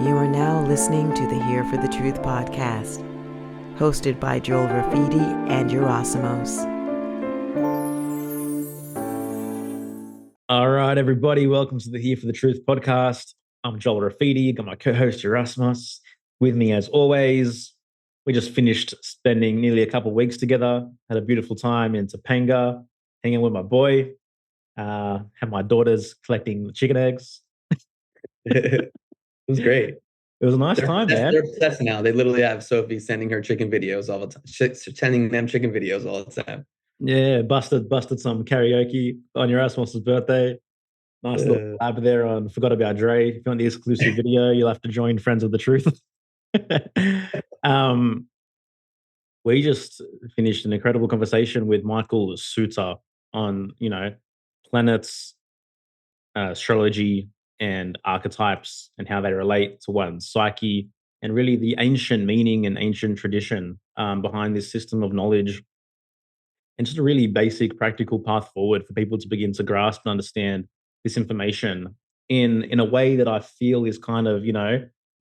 You are now listening to the Here for the Truth podcast, hosted by Joel Rafidi and Yerasimos. All right, everybody, welcome to the Here for the Truth podcast. I'm Joel Rafidi, got my co-host Yerasimos with me as always. We just finished spending nearly a couple of weeks together, had a beautiful time in Topanga, hanging with my boy, had my daughters collecting the chicken eggs. It was great. It was a nice time, man. They're obsessed now. They literally have Sophie sending her chicken videos all the time. Sending them chicken videos all the time. Yeah, busted some karaoke on Yerasimos' birthday. Nice little collab there on Forgot About Dre. If you want the exclusive video, you'll have to join Friends of the Truth. We just finished an incredible conversation with Michael Suter on, planets, astrology, and archetypes and how they relate to one's psyche and really the ancient meaning and ancient tradition behind this system of knowledge, and just a really basic practical path forward for people to begin to grasp and understand this information in a way that I feel is kind of,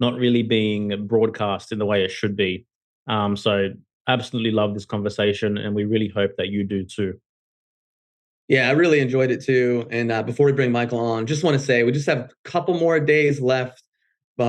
not really being broadcast in the way it should be. So absolutely love this conversation, and we really hope that you do too. Yeah, I really enjoyed it too. And before we bring Michael on, just want to say we just have a couple more days left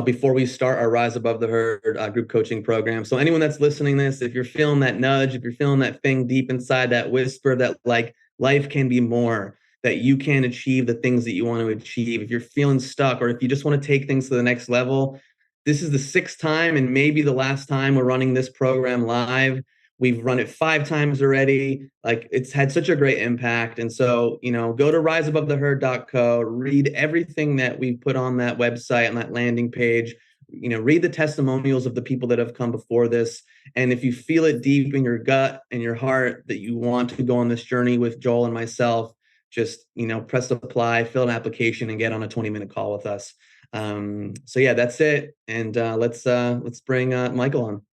before we start our Rise Above the Herd group coaching program. So anyone that's listening to this, if you're feeling that nudge, if you're feeling that thing deep inside, that whisper that like life can be more, that you can achieve the things that you want to achieve, if you're feeling stuck, or if you just want to take things to the next level, this is the 6th time and maybe the last time we're running this program live. We've run it 5 times already. Like, it's had such a great impact. And so, go to riseabovetheherd.co, read everything that we've put on that website, on that landing page, read the testimonials of the people that have come before this. And if you feel it deep in your gut and your heart that you want to go on this journey with Joel and myself, just, press apply, fill an application, and get on a 20-minute call with us. So yeah, that's it. And let's bring Michael on.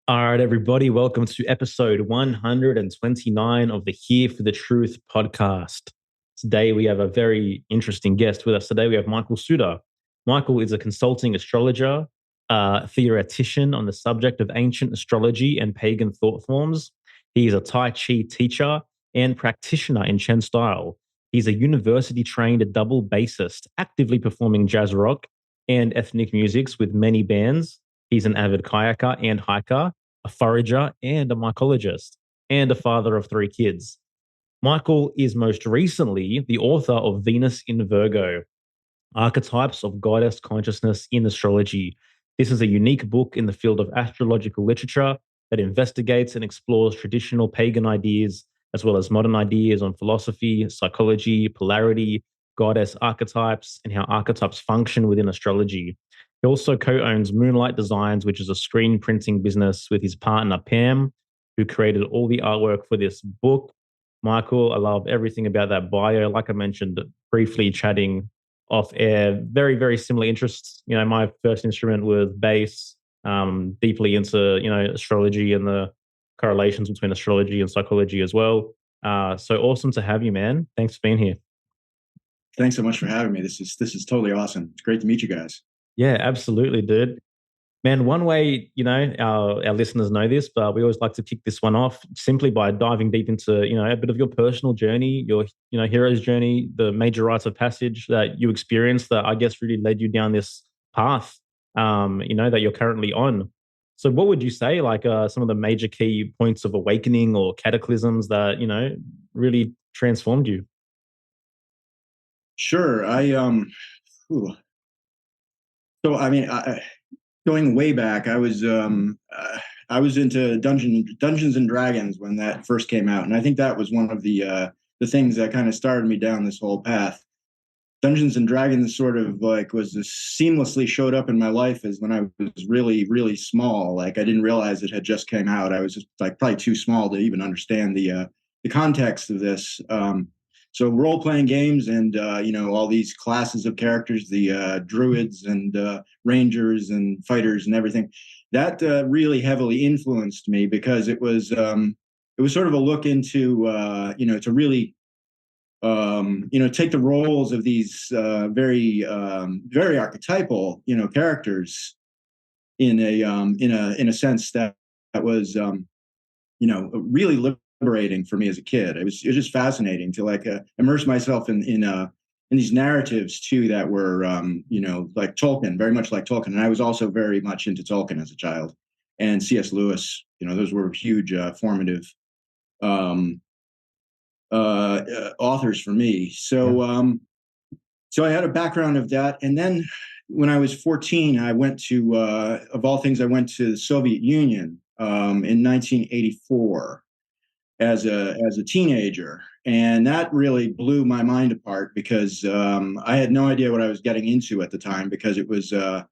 All right, everybody, welcome to episode 129 of the Here for the Truth podcast. Today, we have a very interesting guest with us. Today, we have Michael Suter. Michael is a consulting astrologer, theoretician on the subject of ancient astrology and pagan thought forms. He is a Tai Chi teacher and practitioner in Chen style. He's a university-trained double bassist, actively performing jazz rock and ethnic musics with many bands. He's an avid kayaker and hiker, a forager and a mycologist, and a father of 3 kids. Michael is most recently the author of Venus in Virgo, Archetypes of Goddess Consciousness in Astrology. This is a unique book in the field of astrological literature that investigates and explores traditional pagan ideas as well as modern ideas on philosophy, psychology, polarity, goddess archetypes, and how archetypes function within astrology. He also co-owns Moonlight Designs, which is a screen printing business with his partner, Pam, who created all the artwork for this book. Michael, I love everything about that bio. Like I mentioned, briefly chatting off air, very, very similar interests. My first instrument was bass, deeply into, astrology and the correlations between astrology and psychology as well. So awesome to have you, man. Thanks for being here. Thanks so much for having me. This is totally awesome. It's great to meet you guys. Yeah, absolutely, dude. Man, one way, our listeners know this, but we always like to kick this one off simply by diving deep into, a bit of your personal journey, your, hero's journey, the major rites of passage that you experienced that I guess really led you down this path, that you're currently on. So what would you say, like some of the major key points of awakening or cataclysms that, really transformed you? Sure. Going way back, I was into Dungeons and Dragons when that first came out, and I think that was one of the things that kind of started me down this whole path. Dungeons and Dragons sort of seamlessly showed up in my life as when I was really, really small. Like, I didn't realize it had just came out. I was just probably too small to even understand the context of this. So role-playing games and, all these classes of characters, the druids and rangers and fighters and everything, that really heavily influenced me because it was sort of a look into, to really take the roles of these very archetypal, characters in a sense that was really liberating for me as a kid. It was just fascinating to immerse myself in these narratives too that were like Tolkien, very much like Tolkien. And I was also very much into Tolkien as a child, and C.S. Lewis. Those were huge formative authors for me. So I had a background of that, and then when I was 14, I went to, of all things, I went to the Soviet Union in 1984 as a teenager, and that really blew my mind apart because I had no idea what I was getting into at the time, because it was I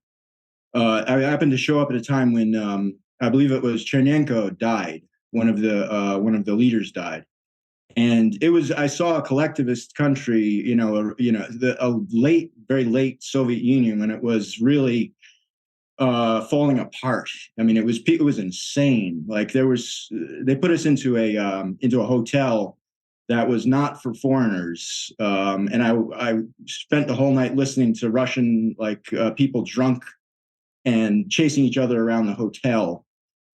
happened to show up at a time when I believe it was Chernenko died. One of the leaders died. And I saw a collectivist country, very late Soviet Union, when it was really falling apart. I mean, it was insane. Like they put us into a hotel that was not for foreigners, and I spent the whole night listening to Russian people drunk and chasing each other around the hotel.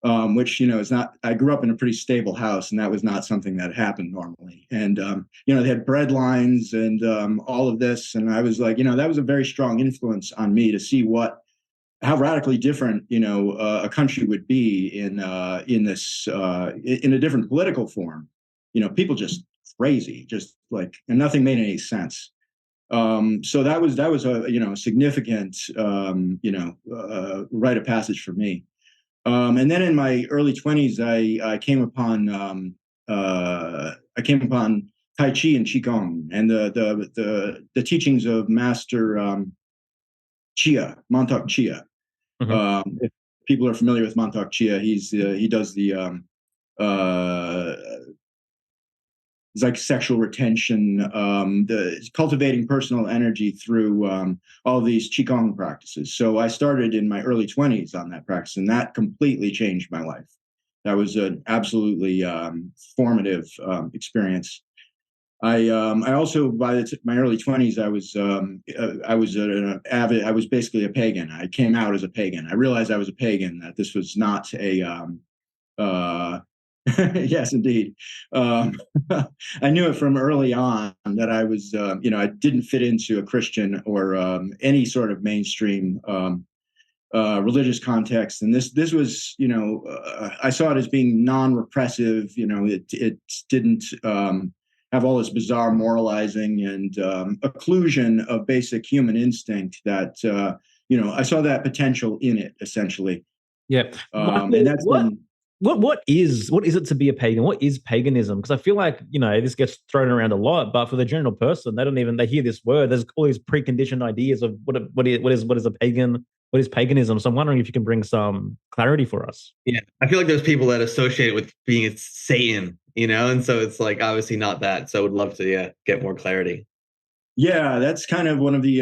Which is not. I grew up in a pretty stable house, and that was not something that happened normally. And they had bread lines and all of this, and I was like, that was a very strong influence on me to see how radically different a country would be in a different political form. People just crazy, just and nothing made any sense. So that was a significant rite of passage for me. And then in my early 20s, I came upon Tai Chi and Qigong, and the teachings of Master Chia, Montauk Chia. If people are familiar with Montauk Chia, he does the it's like sexual retention, the cultivating personal energy through all these Qigong practices. So I started in my early 20s on that practice, and that completely changed my life. That was an absolutely formative experience. I also, by my early 20s, I was basically a pagan. I came out as a pagan. I realized I was a pagan, that this was not a yes, indeed. I knew it from early on that I was, I didn't fit into a Christian or any sort of mainstream religious context. And this was, I saw it as being non-repressive. It didn't have all this bizarre moralizing and occlusion of basic human instinct that, I saw that potential in it, essentially. Yeah. And that's what is it to be a pagan? What is paganism? Because I feel like, this gets thrown around a lot, but for the general person, they hear this word, there's all these preconditioned ideas of what is a pagan, what is paganism. So I'm wondering if you can bring some clarity for us. Yeah. I feel like there's people that associate it with being Satan, and so it's obviously not that. So I would love to get more clarity. Yeah, that's kind of one of the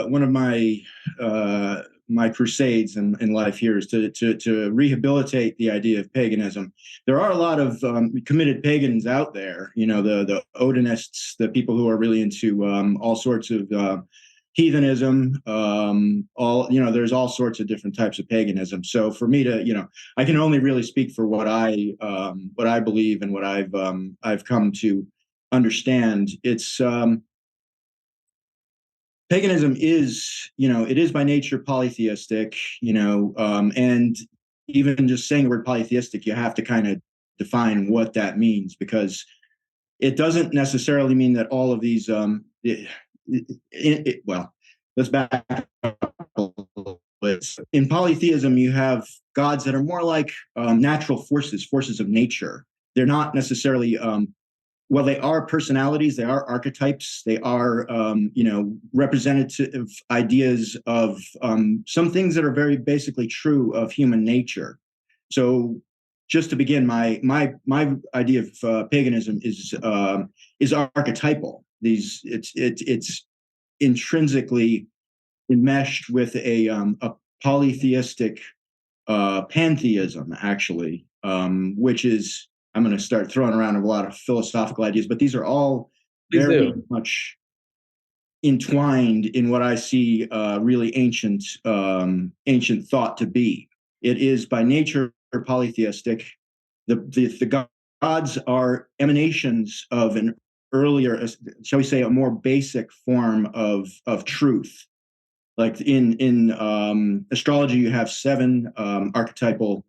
one of my crusades in life here is to rehabilitate the idea of paganism. There are a lot of committed pagans out there, the Odinists, the people who are really into all sorts of heathenism, there's all sorts of different types of paganism. So for me to, I can only really speak for what I believe and what I've come to understand. It's paganism is, it is by nature polytheistic, and even just saying the word polytheistic, you have to kind of define what that means, because it doesn't necessarily mean that all of these, well, let's back up. In polytheism, you have gods that are more like natural forces of nature. They're not necessarily well, they are personalities, they are archetypes, they are, representative ideas of some things that are very basically true of human nature. So, just to begin, my idea of paganism is archetypal. It's intrinsically enmeshed with a polytheistic pantheism, actually, which is, I'm going to start throwing around a lot of philosophical ideas, but these are all Please very do. much entwined in what I see really ancient thought to be. It is by nature polytheistic. The gods are emanations of an earlier, shall we say, a more basic form of truth. Like in astrology, you have 7 archetypal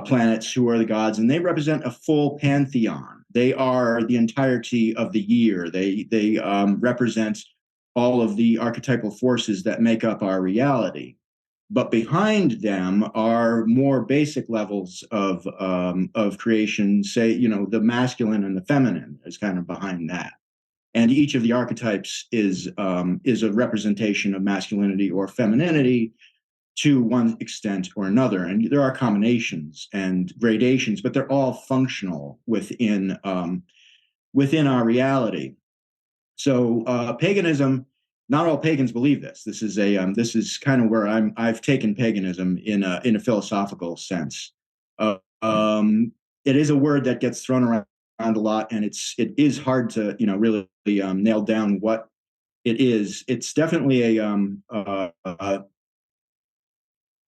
planets who are the gods, and they represent a full pantheon. They are the entirety of the year. They represent all of the archetypal forces that make up our reality. But behind them are more basic levels of creation. Say, the masculine and the feminine is kind of behind that. And each of the archetypes is a representation of masculinity or femininity to one extent or another. And there are combinations and gradations, but they're all functional within our reality. So paganism, not all pagans believe this. This is kind of where I've taken paganism in a philosophical sense. It is a word that gets thrown around a lot, and it is hard to really nail down what it is. It's definitely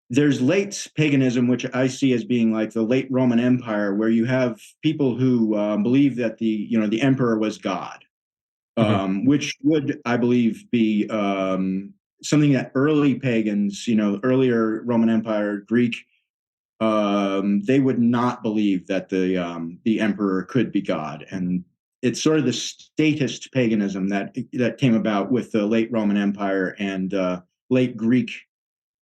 there's late paganism, which I see as being like the late Roman Empire, where you have people who believe that the emperor was God, which would, I believe, be something that early pagans, earlier Roman Empire, Greek, they would not believe that the emperor could be God. And it's sort of the statist paganism that came about with the late Roman Empire and late Greek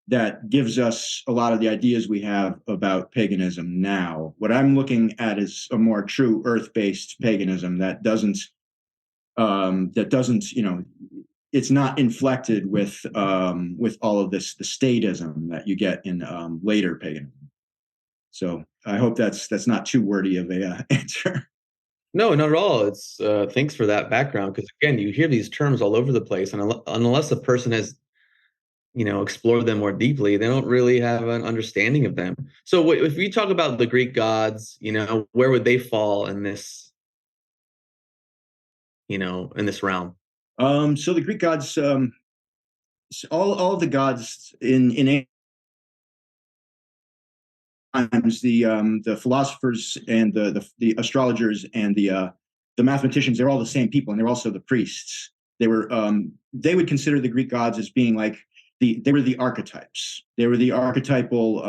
that gives us a lot of the ideas we have about paganism now. What I'm looking at is a more true earth-based paganism that doesn't, it's not inflected with all of this, the statism that you get in later paganism. So I hope that's not too wordy of a answer. No, not at all. It's thanks for that background, because again, you hear these terms all over the place, and unless a person has explored them more deeply, they don't really have an understanding of them. So if we talk about the Greek gods, where would they fall in this, in this realm? So the Greek gods, all of the gods in times, the philosophers and the astrologers and the mathematicians, they're all the same people, and they're also the priests. They would consider the Greek gods as being like they were the archetypes. They were the archetypal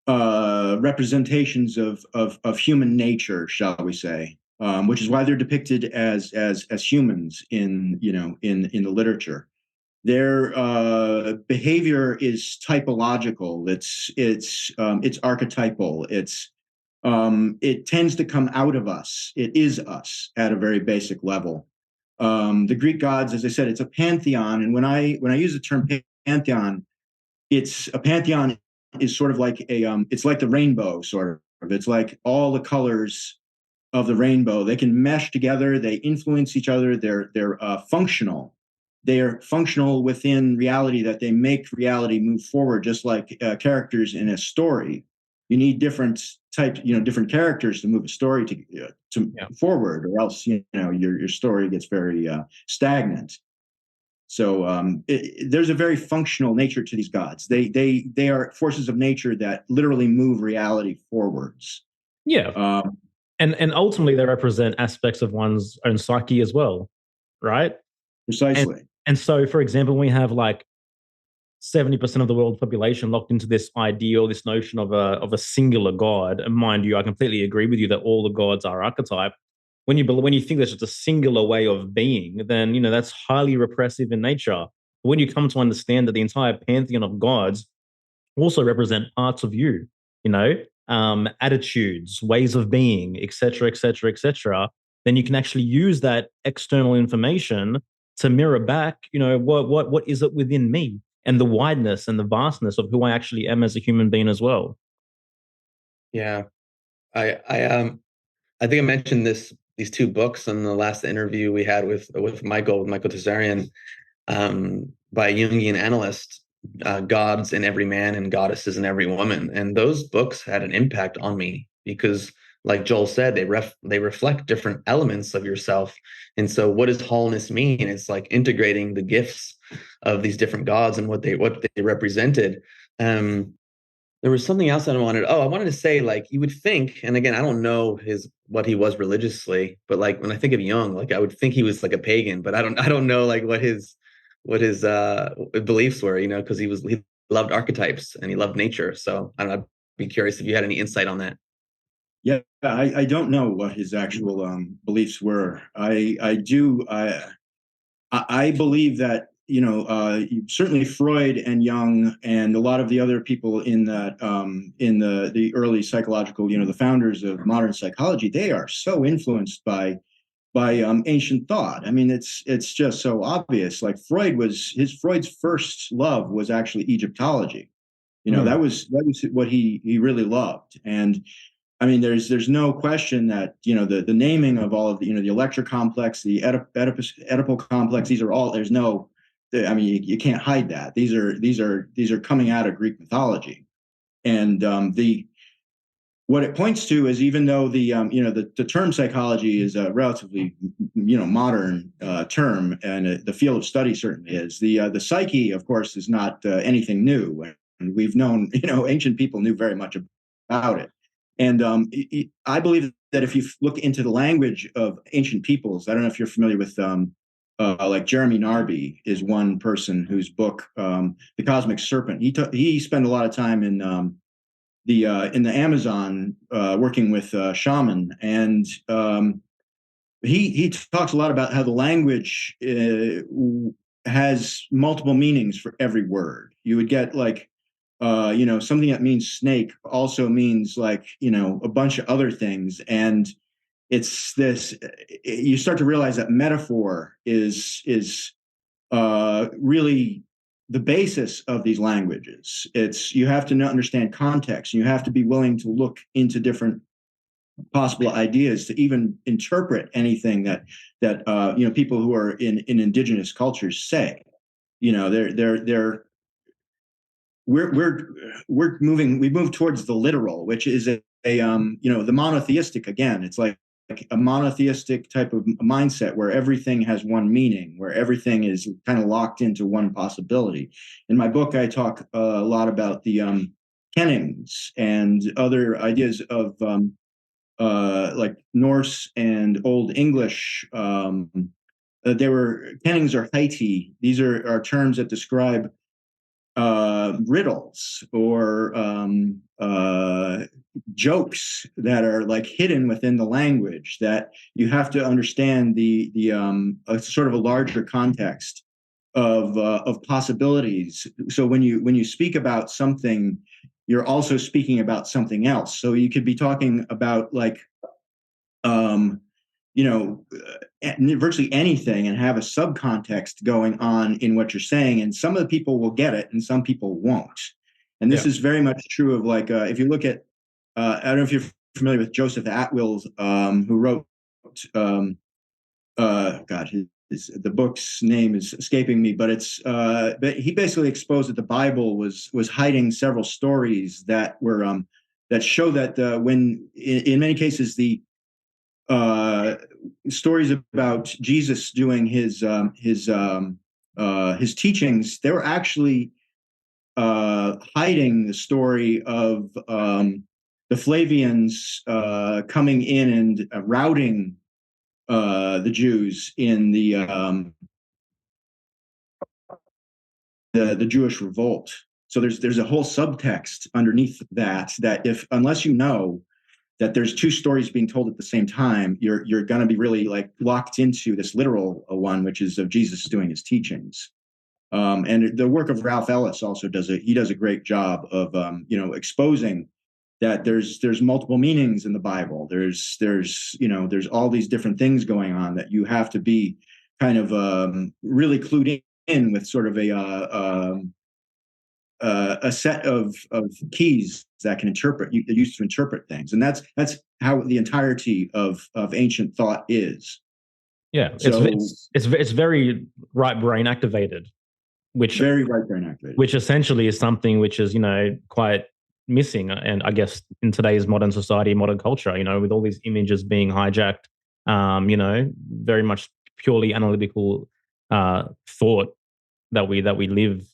representations of human nature, shall we say, which is why they're depicted as humans in the literature. Their behavior is typological. It's archetypal. It tends to come out of us. It is us at a very basic level. The Greek gods, as I said, it's a pantheon. And when I use the term pantheon, a pantheon is sort of like it's like the rainbow, sort of. It's like all the colors of the rainbow. They can mesh together. They influence each other. They're functional. They are functional within reality, that they make reality move forward, just like characters in a story. You need different types, different characters to move a story to forward, or else your story gets very stagnant. So there's a very functional nature to these gods. They are forces of nature that literally move reality forwards. Yeah, and ultimately they represent aspects of one's own psyche as well, right? Precisely. And so, for example, we have like 70% of the world's population locked into this ideal, this notion of a singular god. And mind you, I completely agree with you that all the gods are archetype. When you think there's just a singular way of being, then that's highly repressive in nature. But when you come to understand that the entire pantheon of gods also represent parts of you, attitudes, ways of being, etc., etc., etc., then you can actually use that external information to mirror back, what is it within me, and the wideness and the vastness of who I actually am as a human being as well. Yeah, I think I mentioned these 2 books in the last interview we had with Michael Tessarian, by a Jungian analyst, Gods in Every Man and Goddesses in Every Woman. And those books had an impact on me, because like Joel said, they reflect different elements of yourself. And so what does wholeness mean? It's like integrating the gifts of these different gods and what they represented. There was something else I wanted to say, like, you would think, and again, I don't know what he was religiously, but like when I think of Jung, like I would think he was like a pagan, but I don't know like what his beliefs were, because he loved archetypes and he loved nature. So I don't know, I'd be curious if you had any insight on that. Yeah, I don't know what his actual beliefs were. I believe that, certainly Freud and Jung and a lot of the other people in that in the early psychological, the founders of modern psychology, they are so influenced by ancient thought. I mean, it's just so obvious. Like Freud's first love was actually Egyptology. That was what he really loved. And I mean, there's no question that the naming of all of the the Electra complex, the Oedipal complex, these are all I mean, you can't hide that. These are coming out of Greek mythology, and what it points to is, even though the term psychology is a relatively modern term, and the field of study certainly is, the psyche, of course, is not anything new, and we've known ancient people knew very much about it. And I believe that if you look into the language of ancient peoples, I don't know if you're familiar with like Jeremy Narby is one person whose book, The Cosmic Serpent. He spent a lot of time in the Amazon working with shaman, and he talks a lot about how the language has multiple meanings for every word. You would get like something that means snake also means like, a bunch of other things. And it's this, you start to realize that metaphor is really the basis of these languages. You have to understand context. You have to be willing to look into different possible ideas to even interpret anything that people who are in indigenous cultures say. We've moved towards the literal, which is the monotheistic. Again, it's like a monotheistic type of mindset where everything has one meaning, where everything is kind of locked into one possibility. In my book, I talk a lot about the kennings and other ideas of like Norse and Old English. Kennings or Haiti. These are terms that describe riddles or jokes that are like hidden within the language, that you have to understand the sort of a larger context of possibilities. So when you speak about something, you're also speaking about something else. So you could be talking about like virtually anything and have a subcontext going on in what you're saying. And some of the people will get it and some people won't. And this is very much true of like, if you look at, I don't know if you're familiar with Joseph Atwill's, who wrote, the book's name is escaping me, but but he basically exposed that the Bible was hiding several stories that were, that show that when in many cases, the stories about Jesus doing his teachings, they were actually hiding the story of the Flavians coming in and routing the Jews in the Jewish revolt. So there's a whole subtext underneath that unless you know that there's two stories being told at the same time, you're going to be really like locked into this literal one, which is of Jesus doing his teachings. And the work of Ralph Ellis also does a great job of exposing that there's multiple meanings in the Bible. There's all these different things going on that you have to be kind of really clued in with sort of a set of keys that can used to interpret things, and that's how the entirety of ancient thought is. Yeah, so it's very right brain activated, which very right brain activated, which essentially is something which is quite missing. And I guess in today's modern society, modern culture, with all these images being hijacked, very much purely analytical thought that we live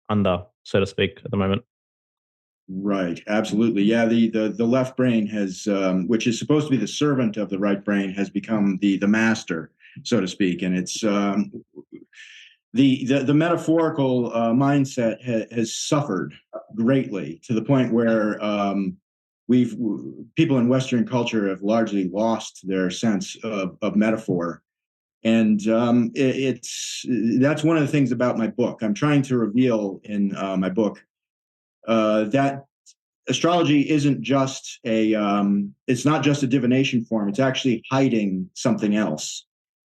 under, so to speak, at the moment. Right, absolutely. Yeah, the left brain has, which is supposed to be the servant of the right brain, has become the master, so to speak, and it's the metaphorical mindset has suffered greatly to the point where we've people in Western culture have largely lost their sense of metaphor. And that's one of the things about my book. I'm trying to reveal in my book that astrology isn't just it's not just a divination form. It's actually hiding something else.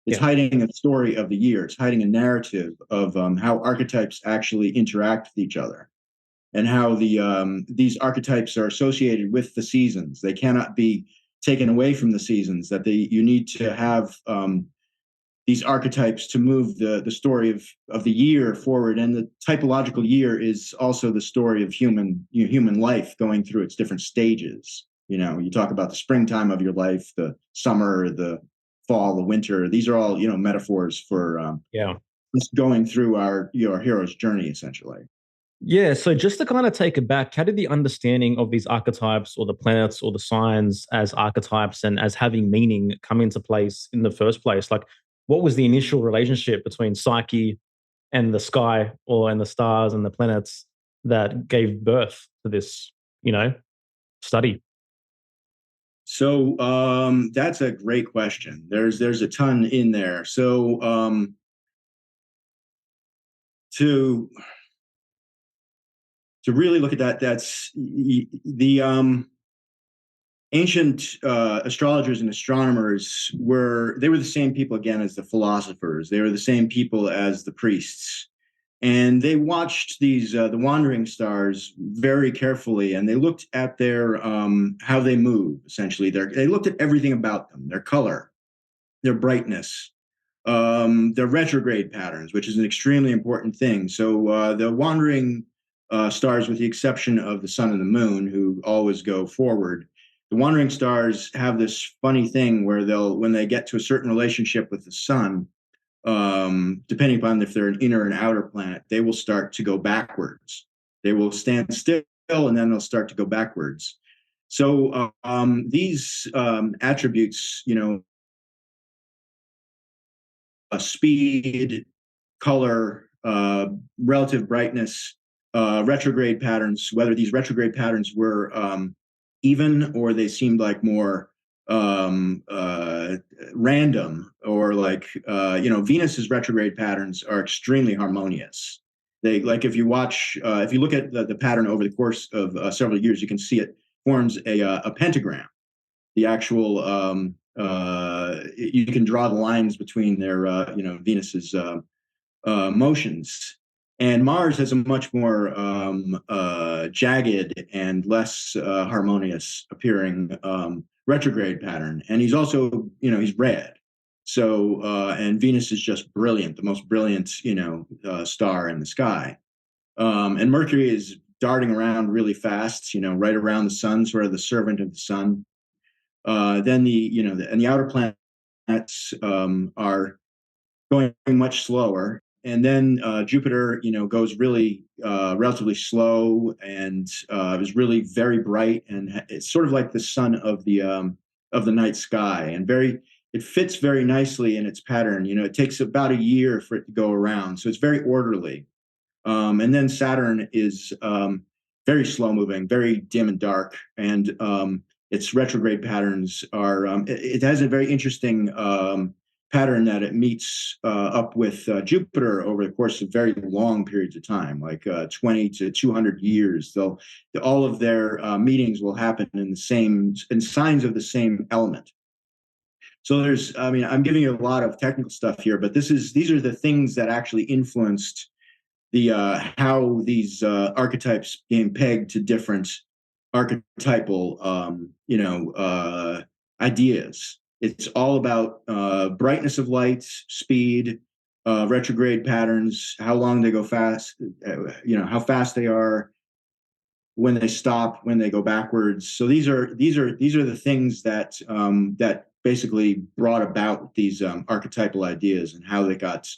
It's hiding a story of the year. It's hiding a narrative of how archetypes actually interact with each other, and how these archetypes are associated with the seasons. They cannot be taken away from the seasons. That you need to have these archetypes to move the story of the year forward. And the typological year is also the story of human life going through its different stages. You talk about the springtime of your life, the summer, the fall, the winter. These are all metaphors for just going through your hero's journey, essentially. Yeah, so just to kind of take it back, how did the understanding of these archetypes or the planets or the signs as archetypes and as having meaning come into place in the first place? Like, what was the initial relationship between Psyche and the sky and the stars and the planets that gave birth to this, study? So that's a great question. There's a ton in there. So to really look at that, that's the ancient astrologers and astronomers were the same people again as the philosophers. They were the same people as the priests, and they watched these the wandering stars very carefully, and they looked at their how they move. Essentially, they looked at everything about them: their color, their brightness, their retrograde patterns, which is an extremely important thing. So the wandering stars, with the exception of the sun and the moon, who always go forward, the wandering stars have this funny thing where when they get to a certain relationship with the sun, depending upon if they're an inner and outer planet, they will start to go backwards. They will stand still and then they'll start to go backwards. So these attributes, speed, color, relative brightness, retrograde patterns, whether these retrograde patterns were even or they seemed like more random, or like Venus's retrograde patterns are extremely harmonious. They, like, if you look at the pattern over the course of several years, you can see it forms a pentagram. The actual you can draw the lines between their Venus's motions. And Mars has a much more jagged and less harmonious appearing retrograde pattern. And he's also, he's red. So, and Venus is just brilliant, the most brilliant, star in the sky. And Mercury is darting around really fast, right around the sun, sort of the servant of the sun. Then the outer planets are going much slower. And then Jupiter, goes really relatively slow and is really very bright, and it's sort of like the sun of the night sky, and it fits very nicely in its pattern. It takes about a year for it to go around, so it's very orderly. And then Saturn is very slow moving, very dim and dark, and its retrograde patterns are. It has a very interesting pattern that it meets up with Jupiter over the course of very long periods of time, like 20 to 200 years. All of their meetings will happen in signs of the same element. So I'm giving you a lot of technical stuff here, but these are the things that actually influenced the how these archetypes became pegged to different archetypal ideas. It's all about brightness of light, speed, retrograde patterns, how long they go fast, how fast they are, when they stop, when they go backwards. So these are the things that that basically brought about these archetypal ideas and how they got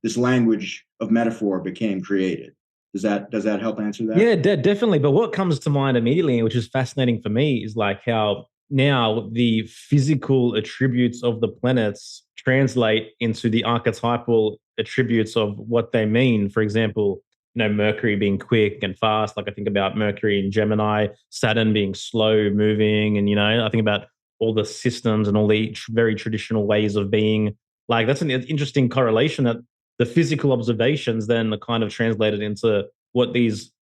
this language of metaphor became created. Does that help answer that? Yeah, definitely. But what comes to mind immediately, which is fascinating for me, is like how now the physical attributes of the planets translate into the archetypal attributes of what they mean. For example, Mercury being quick and fast. Like I think about Mercury in Gemini, Saturn being slow moving, and I think about all the systems and all the very traditional ways of being. Like that's an interesting correlation that the physical observations then are kind of translated into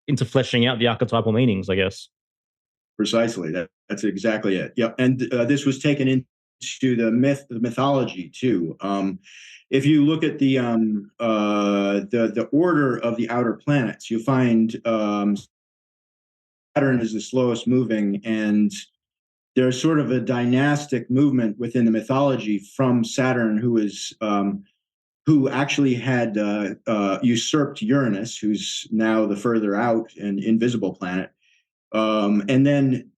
into fleshing out the archetypal meanings, I guess. Precisely. That's exactly it. Yep. And this was taken into the mythology too. If you look at the order of the outer planets, you find Saturn is the slowest moving, and there's sort of a dynastic movement within the mythology from Saturn, who actually had usurped Uranus, who's now the further out and invisible planet. And then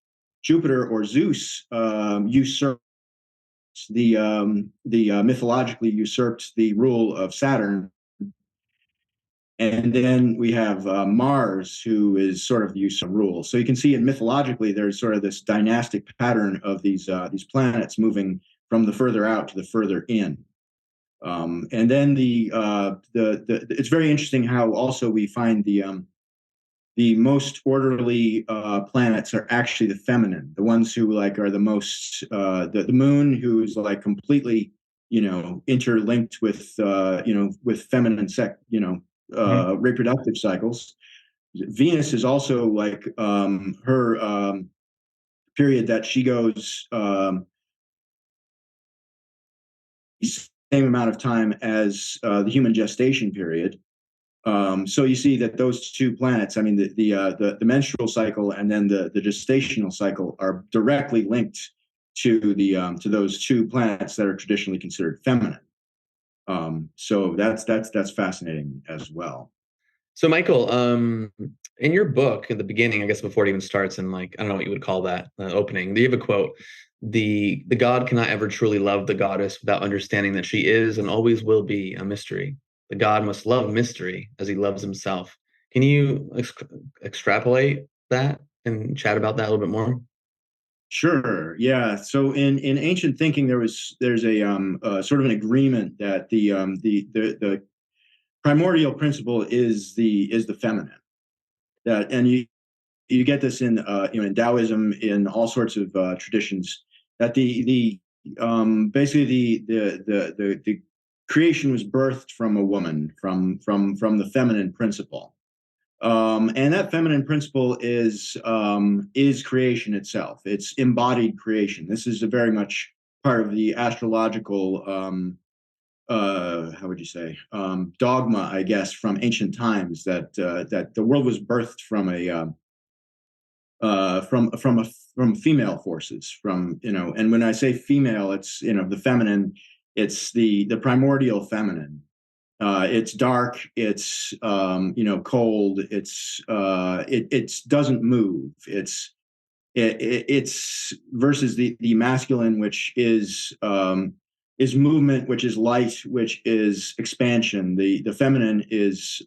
Jupiter or Zeus usurped mythologically usurped the rule of Saturn. And then we have Mars, who is sort of the use of rule. So you can see mythologically, there's sort of this dynastic pattern of these planets moving from the further out to the further in. And then it's very interesting how also we find the most orderly planets are actually the feminine, the ones who like are the most the moon, who's like completely interlinked with with feminine reproductive cycles. Venus is also like her period that she goes same amount of time as the human gestation period. So you see that those two planets, I mean, the menstrual cycle and then the gestational cycle are directly linked to to those two planets that are traditionally considered feminine. So that's fascinating as well. So Michael, in your book at the beginning, I guess before it even starts, and like I don't know what you would call that opening, you have a quote: "The god cannot ever truly love the goddess without understanding that she is and always will be a mystery. The god must love mystery as he loves himself." Can you extrapolate that and chat about that a little bit more? Sure. Yeah. So in ancient thinking, there's a sort of an agreement that the primordial principle is the feminine. That and you get this in in Taoism, in all sorts of traditions, that basically the creation was birthed from a woman, from the feminine principle. And that feminine principle is creation itself. It's embodied creation. This is a very much part of the astrological how would you say dogma, I guess, from ancient times, that that the world was birthed from female forces, and when I say female, it's the feminine, it's the primordial feminine. It's dark, it's cold, it doesn't move. It's versus the masculine, which is movement, which is light, which is expansion. The feminine is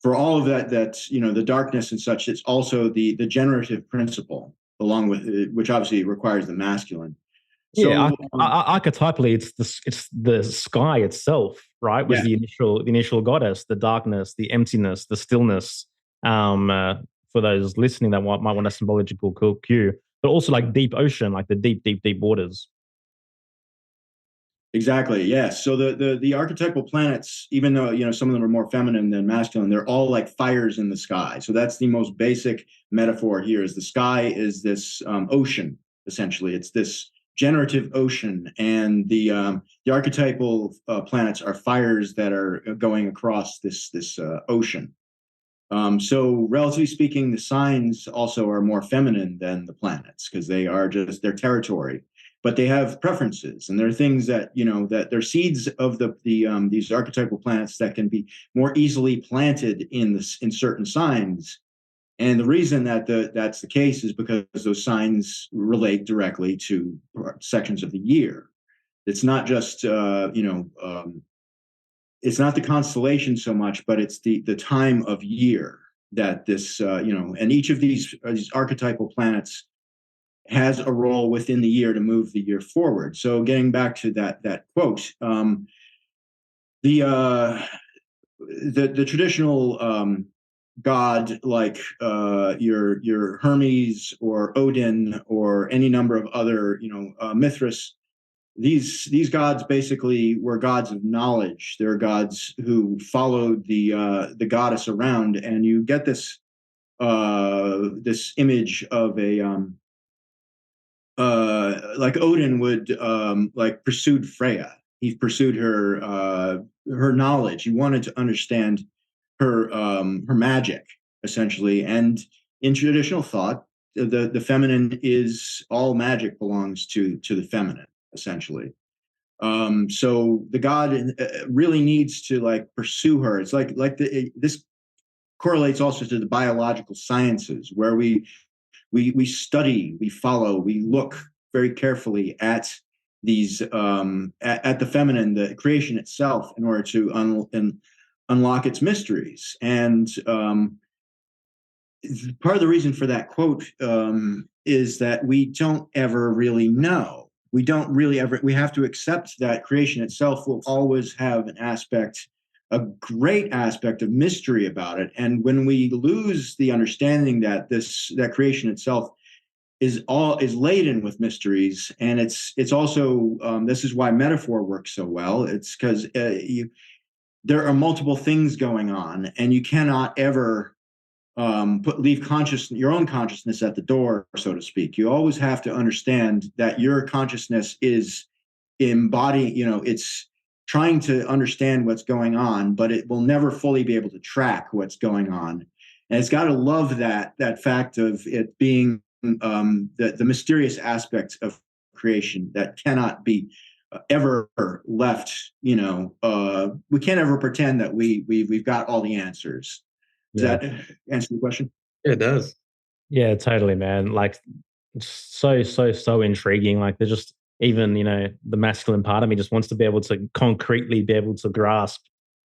for all of that the darkness and such. It's also the generative principle, along with which obviously requires the masculine. So, yeah, archetypally, it's the sky itself, right? Was yeah. the initial goddess, the darkness, the emptiness, the stillness. For those listening that might want a symbological cue, but also like deep ocean, like the deep waters. Exactly. Yes. So the archetypal planets, even though some of them are more feminine than masculine, they're all like fires in the sky. So that's the most basic metaphor here. Is the sky is this ocean, essentially. It's this generative ocean, and the archetypal planets are fires that are going across this ocean. So relatively speaking, the signs also are more feminine than the planets, because they are just their territory. But they have preferences, and there are things that that they're seeds of these archetypal planets that can be more easily planted in certain signs, And the reason that that's the case is because those signs relate directly to sections of the year. It's not just it's not the constellation so much, but it's the time of year that this and each of these archetypal planets has a role within the year to move the year forward. So getting back to that quote, the traditional god like your Hermes or Odin or any number of other Mithras, these gods basically were gods of knowledge. They're gods who followed the goddess around, and you get this this image of a like Odin would like pursued Freya. He pursued her knowledge. He wanted to understand her magic essentially. And in traditional thought, the feminine is all magic belongs to the feminine essentially. So the god really needs to like pursue her. It's like this correlates also to the biological sciences where we study, we follow, we look very carefully at these at the feminine, the creation itself, in order to unlock its mysteries. And part of the reason for that quote is that we don't ever really know. We don't really ever. We have to accept that creation itself will always have an aspect, a great aspect of mystery about it. And when we lose the understanding that that creation itself is laden with mysteries, and it's also this is why metaphor works so well. It's because there are multiple things going on, and you cannot ever leave your own consciousness at the door, so to speak. You always have to understand that your consciousness is embodying, it's trying to understand what's going on, but it will never fully be able to track what's going on. And it's got to love that fact of it being the mysterious aspect of creation that cannot be ever left. We can't ever pretend that we've got all the answers. Does that answer the question? Yeah, it does. Yeah, totally, man. Like, so intriguing. Like, there's just even, the masculine part of me just wants to be able to concretely be able to grasp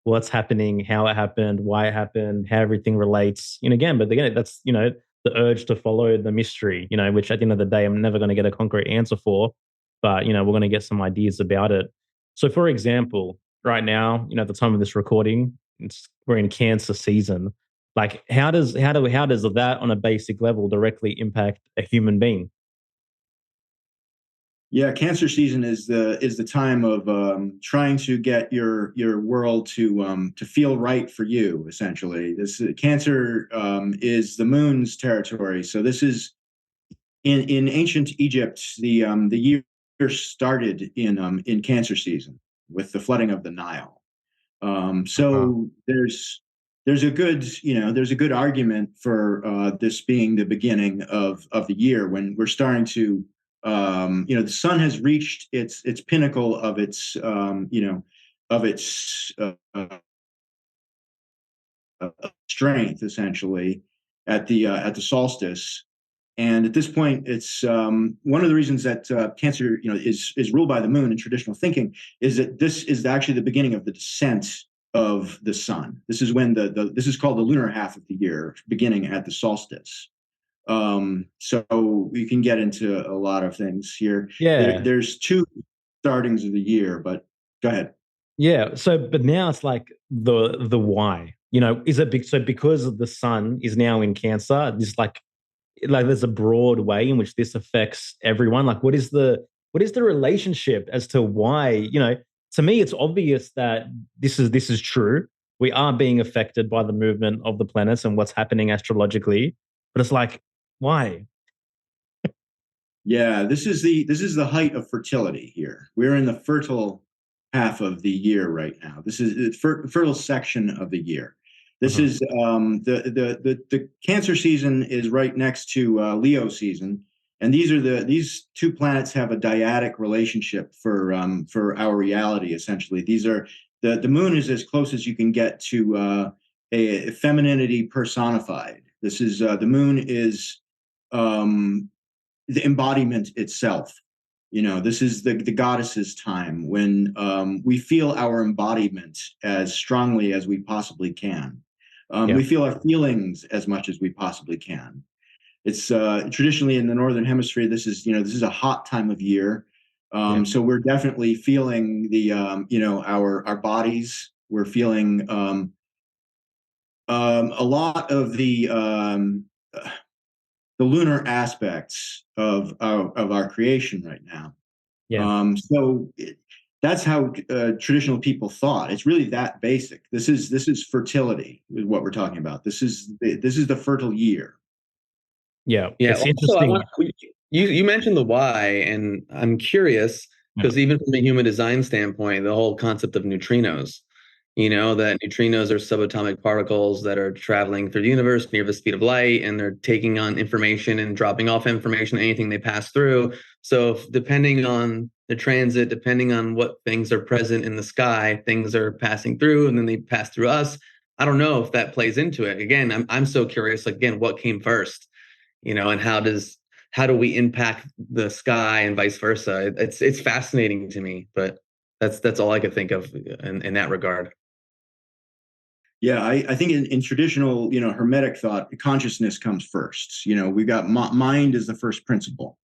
what's happening, how it happened, why it happened, how everything relates. But again, that's, the urge to follow the mystery, which at the end of the day, I'm never going to get a concrete answer for, but, we're going to get some ideas about it. So, for example, right now, at the time of this recording, we're in Cancer season. Like, how does that on a basic level directly impact a human being? Yeah, Cancer season is the time of trying to get your world to feel right for you. Essentially, this Cancer is the moon's territory. So this is in ancient Egypt. The year started in Cancer season with the flooding of the Nile. So there's a good argument for this being the beginning of the year when we're starting to the sun has reached its pinnacle of its strength essentially at the solstice. And at this point, it's one of the reasons that Cancer, is ruled by the moon in traditional thinking, is that this is actually the beginning of the descent of the sun. This is when this is called the lunar half of the year, beginning at the solstice. So we can get into a lot of things here. Yeah. There's two startings of the year, but go ahead. Yeah. So, but now it's like the why. Is it so because the sun is now in Cancer? This like there's a broad way in which this affects everyone. Like, what is the relationship as to why? To me, it's obvious that this is true. We are being affected by the movement of the planets and what's happening astrologically. But it's like, why? Yeah, this is the height of fertility here. We're in the fertile half of the year right now. This is the fertile section of the year. This is the Cancer season is right next to Leo season, and these two planets have a dyadic relationship for our reality. Essentially, these are the moon is as close as you can get to a femininity personified. This is the moon is the embodiment itself. This is the goddess's time, when we feel our embodiment as strongly as we possibly can. We feel our feelings as much as we possibly can. It's traditionally in the Northern Hemisphere, this is a hot time of year. So we're definitely feeling the, our bodies. We're feeling a lot of the lunar aspects of our creation right now. That's how traditional people thought. It's really that basic. This is fertility, is what we're talking about. This is the fertile year. Yeah. It's Also, interesting. you mentioned the why, and I'm curious because even from a human design standpoint, the whole concept of neutrinos, that neutrinos are subatomic particles that are traveling through the universe near the speed of light, and they're taking on information and dropping off information, anything they pass through. So depending on the transit, depending on what things are present in the sky, things are passing through, and then they pass through us. I don't know if that plays into it. Again, I'm so curious, again, what came first? And how do we impact the sky and vice versa? It's fascinating to me, but that's all I could think of in that regard. Yeah, I think in traditional, Hermetic thought, consciousness comes first. We've got mind as the first principle.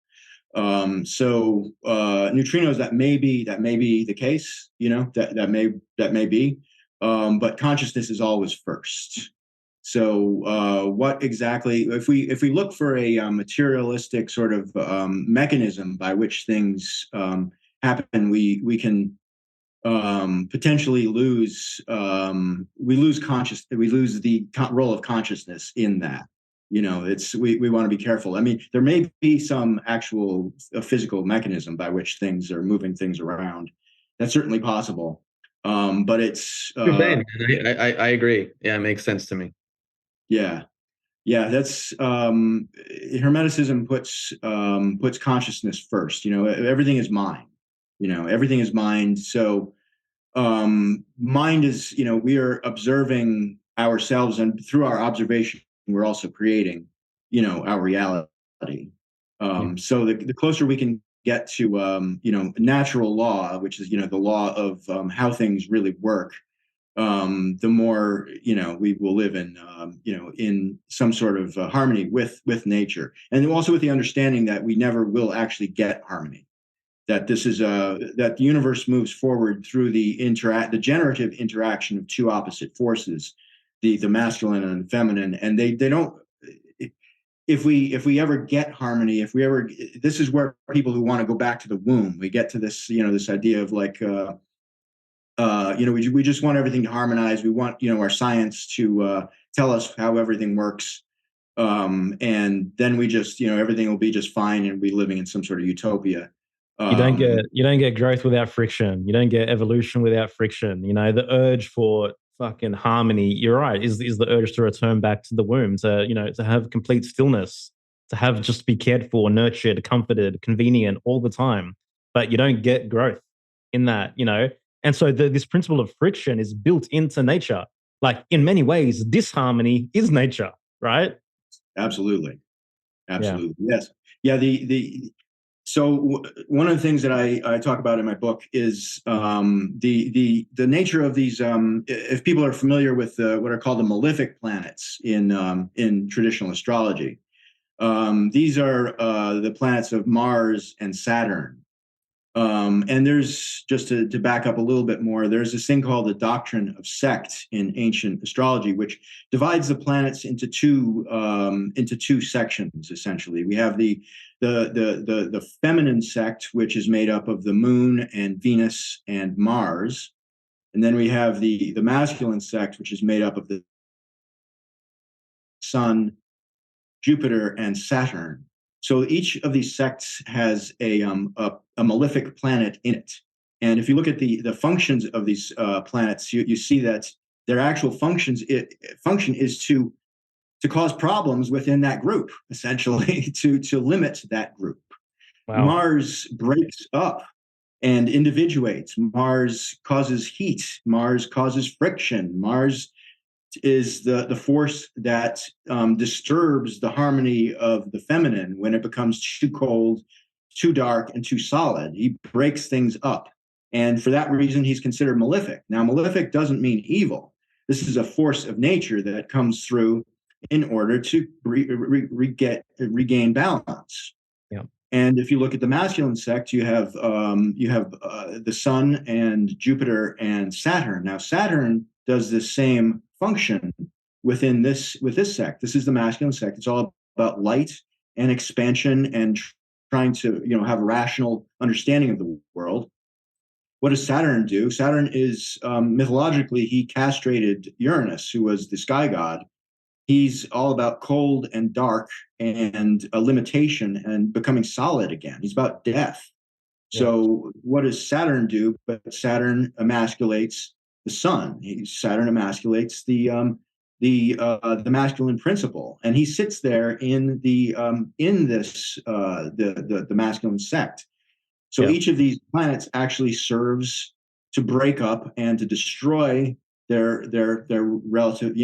So neutrinos, that may be the case. That may be, but consciousness is always first. So what exactly, if we look for a materialistic sort of mechanism by which things happen, we can potentially lose we lose the role of consciousness in that. We want to be careful. I mean, there may be some actual physical mechanism by which things are moving things around. That's certainly possible. But it's I agree. Yeah, it makes sense to me. Yeah. That's Hermeticism puts consciousness first. Everything is mind. Everything is mind. So mind is, we are observing ourselves, and through our observation, we're also creating, our reality. So the closer we can get to, natural law, which is, the law of how things really work, the more we will live in in some sort of harmony with nature, and also with the understanding that we never will actually get harmony. That this is that the universe moves forward through the generative interaction of two opposite forces, the masculine and feminine, and they don't. If we ever get harmony, this is where people who want to go back to the womb, we get to this this idea of like. We just want everything to harmonize. We want, our science to tell us how everything works. And then we just, everything will be just fine, and we'll be living in some sort of utopia. You don't get growth without friction. You don't get evolution without friction. The urge for fucking harmony, you're right, is the urge to return back to the womb, to have complete stillness, to have just be cared for, nurtured, comforted, convenient all the time. But you don't get growth in that, And so this principle of friction is built into nature. Like, in many ways, disharmony is nature, right? Absolutely. Yeah. Yes. Yeah. So one of the things that I talk about in my book is the nature of these. If people are familiar with what are called the malefic planets in traditional astrology, these are the planets of Mars and Saturn. And there's, just to back up a little bit more, there's this thing called the doctrine of sect in ancient astrology, which divides the planets into two sections. Essentially, we have the feminine sect, which is made up of the moon and Venus and Mars, and then we have the masculine sect, which is made up of the Sun, Jupiter, and Saturn. So each of these sects has a malefic planet in it. And if you look at the functions of these planets, you see that their actual function is to cause problems within that group, essentially, to limit that group. Wow. Mars breaks up and individuates. Mars causes heat. Mars causes friction. Mars is the force that disturbs the harmony of the feminine when it becomes too cold, too dark, and too solid. He breaks things up. And for that reason, he's considered malefic. Now, malefic doesn't mean evil. This is a force of nature that comes through in order to regain balance. Yeah. And if you look at the masculine sect, you have the Sun and Jupiter and Saturn. Now, Saturn does the same function with this sect. This is the masculine sect. It's all about light and expansion and trying to have a rational understanding of the world. What does Saturn do? Saturn is mythologically, he castrated Uranus, who was the sky god. He's all about cold and dark and a limitation and becoming solid again. He's about death. So what does Saturn do? But Saturn emasculates the sun. Saturn emasculates the masculine principle, and he sits there in the masculine sect. So each of these planets actually serves to break up and to destroy their relative,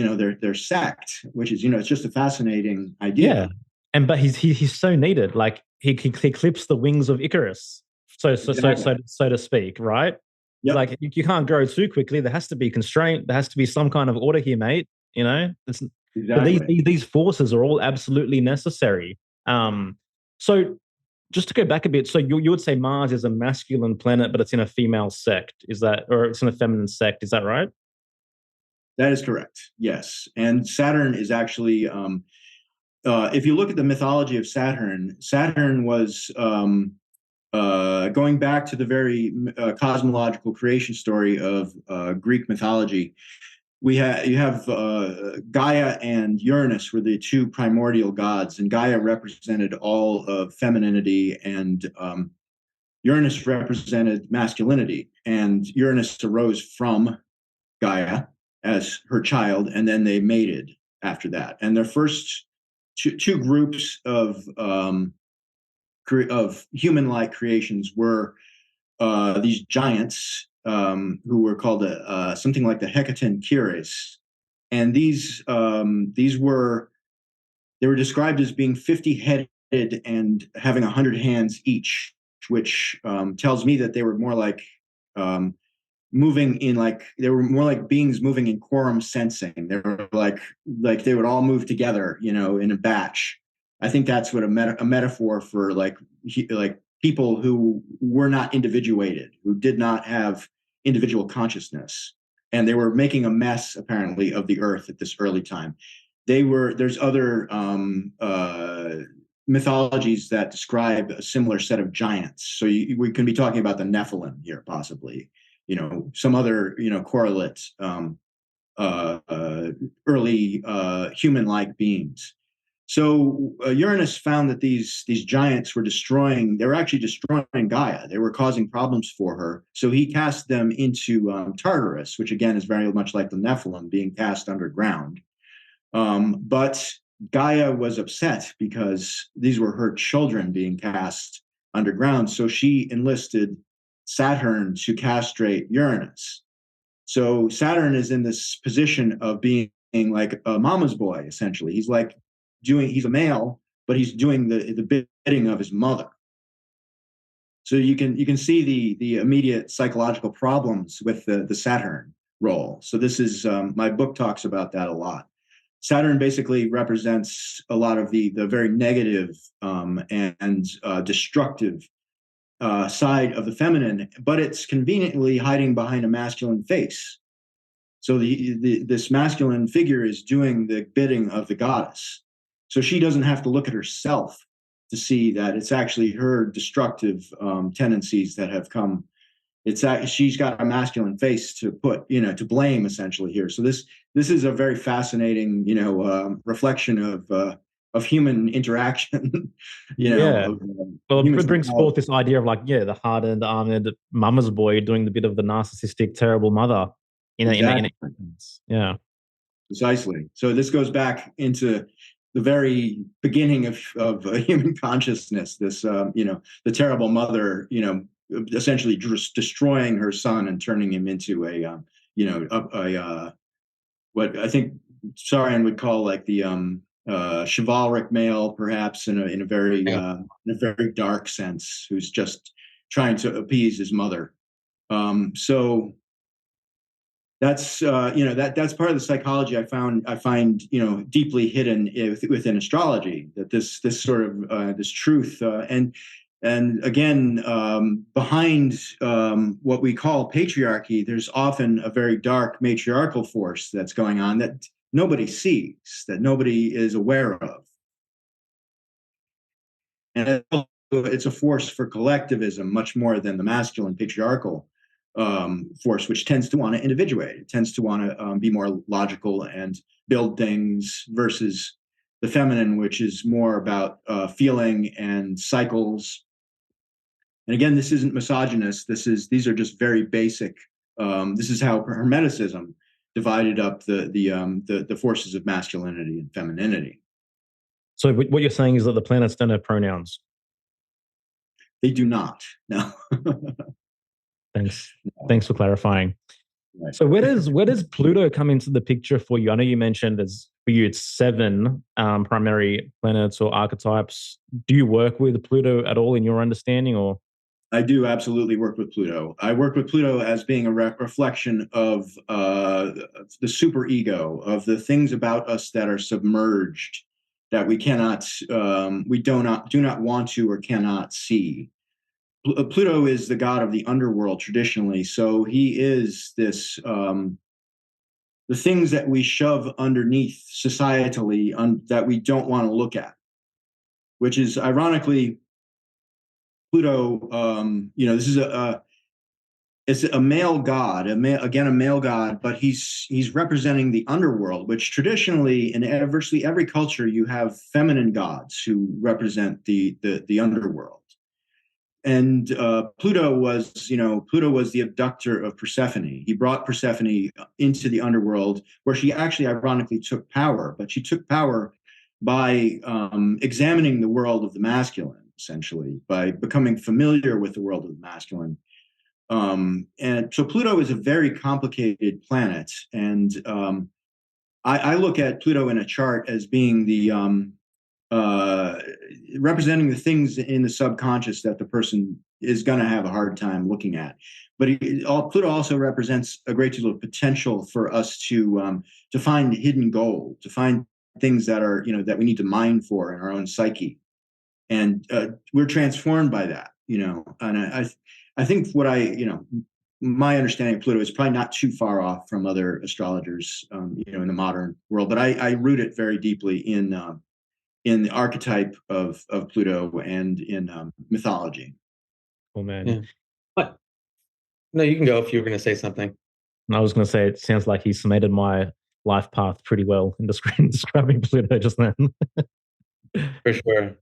their sect, which is, it's just a fascinating idea. Yeah, but he's so needed. Like he clips the wings of Icarus, so to speak, right? Yep. Like you can't grow too quickly. There has to be constraint. There has to be some kind of order here, mate. Exactly. But these forces are all absolutely necessary. So just to go back a bit, so you would say Mars is a masculine planet, but it's in a female sect. Is that, or it's in a feminine sect? Is that right? That is correct. Yes. And Saturn is actually, if you look at the mythology of Saturn, Saturn was going back to the very cosmological creation story of Greek mythology. You have Gaia and Uranus were the two primordial gods, and Gaia represented all of femininity, and Uranus represented masculinity. And Uranus arose from Gaia as her child, and then they mated after that. And their first two groups of human-like creations were these giants who were called something like the Hecaton Kyres, and these were described as being 50-headed and having 100 hands each, which tells me that they were more like moving in they were more like beings moving in quorum sensing. They were like they would all move together, in a batch. I think that's what a metaphor for like people who were not individuated, who did not have individual consciousness, and they were making a mess apparently of the earth at this early time. There's other mythologies that describe a similar set of giants. So we can be talking about the Nephilim here, possibly, some other, correlate early human-like beings. So Uranus found that these giants were actually destroying Gaia. They were causing problems for her. So he cast them into Tartarus, which again is very much like the Nephilim, being cast underground. But Gaia was upset because these were her children being cast underground. So she enlisted Saturn to castrate Uranus. So Saturn is in this position of being like a mama's boy, essentially. He's a male, but he's doing the bidding of his mother. So you can see the immediate psychological problems with the Saturn role. So this is my book talks about that a lot. Saturn basically represents a lot of the very negative and destructive side of the feminine, but it's conveniently hiding behind a masculine face. So this masculine figure is doing the bidding of the goddess. So she doesn't have to look at herself to see that it's actually her destructive tendencies that have come. She's got a masculine face to put, to blame essentially here. So this is a very fascinating, reflection of human interaction. Well, it brings forth this idea of the hardened, armored mama's boy doing the bit of the narcissistic, terrible mother. Yeah, precisely. So this goes back into the very beginning of human consciousness. This, the terrible mother, essentially just destroying her son and turning him into what I think Sarian would call like the chivalric male, perhaps in a very dark sense, who's just trying to appease his mother. So that's that's part of the psychology I find deeply hidden within astrology, that this sort of this truth and again, behind what we call patriarchy, there's often a very dark matriarchal force that's going on that nobody sees, that nobody is aware of. And it's a force for collectivism much more than the masculine patriarchal force, which tends to want to individuate. It tends to want to be more logical and build things, versus the feminine, which is more about feeling and cycles. And again, this isn't misogynist. These are just very basic. This is how Hermeticism divided up the forces of masculinity and femininity. So what you're saying is that the planets don't have pronouns? They do not. No. Thanks. No. Thanks for clarifying. Right. So where does Pluto come into the picture for you? I know you mentioned for you it's 7 primary planets or archetypes. Do you work with Pluto at all in your understanding, or? I do absolutely work with Pluto. I work with Pluto as being a reflection of the superego, of the things about us that are submerged, that we cannot, we do not want to or cannot see. Pluto is the god of the underworld traditionally, so he is this the things that we shove underneath societally that we don't want to look at, which is ironically Pluto. This is it's a male god, a male god, but he's representing the underworld, which traditionally in virtually every culture you have feminine gods who represent the underworld. And Pluto was the abductor of Persephone. He brought Persephone into the underworld, where she actually ironically took power, but she took power by examining the world of the masculine, essentially, by becoming familiar with the world of the masculine. And so Pluto is a very complicated planet. And I look at Pluto in a chart as being the representing the things in the subconscious that the person is going to have a hard time looking at. But Pluto also represents a great deal of potential for us to find hidden gold, to find things that are, that we need to mine for in our own psyche. And we're transformed by that, and I think my understanding of Pluto is probably not too far off from other astrologers, in the modern world, but I root it very deeply in the archetype of Pluto and in mythology. Oh man. Yeah. What? No, you can go if you were going to say something. I was going to say, it sounds like he summated my life path pretty well in describing Pluto just then. For sure.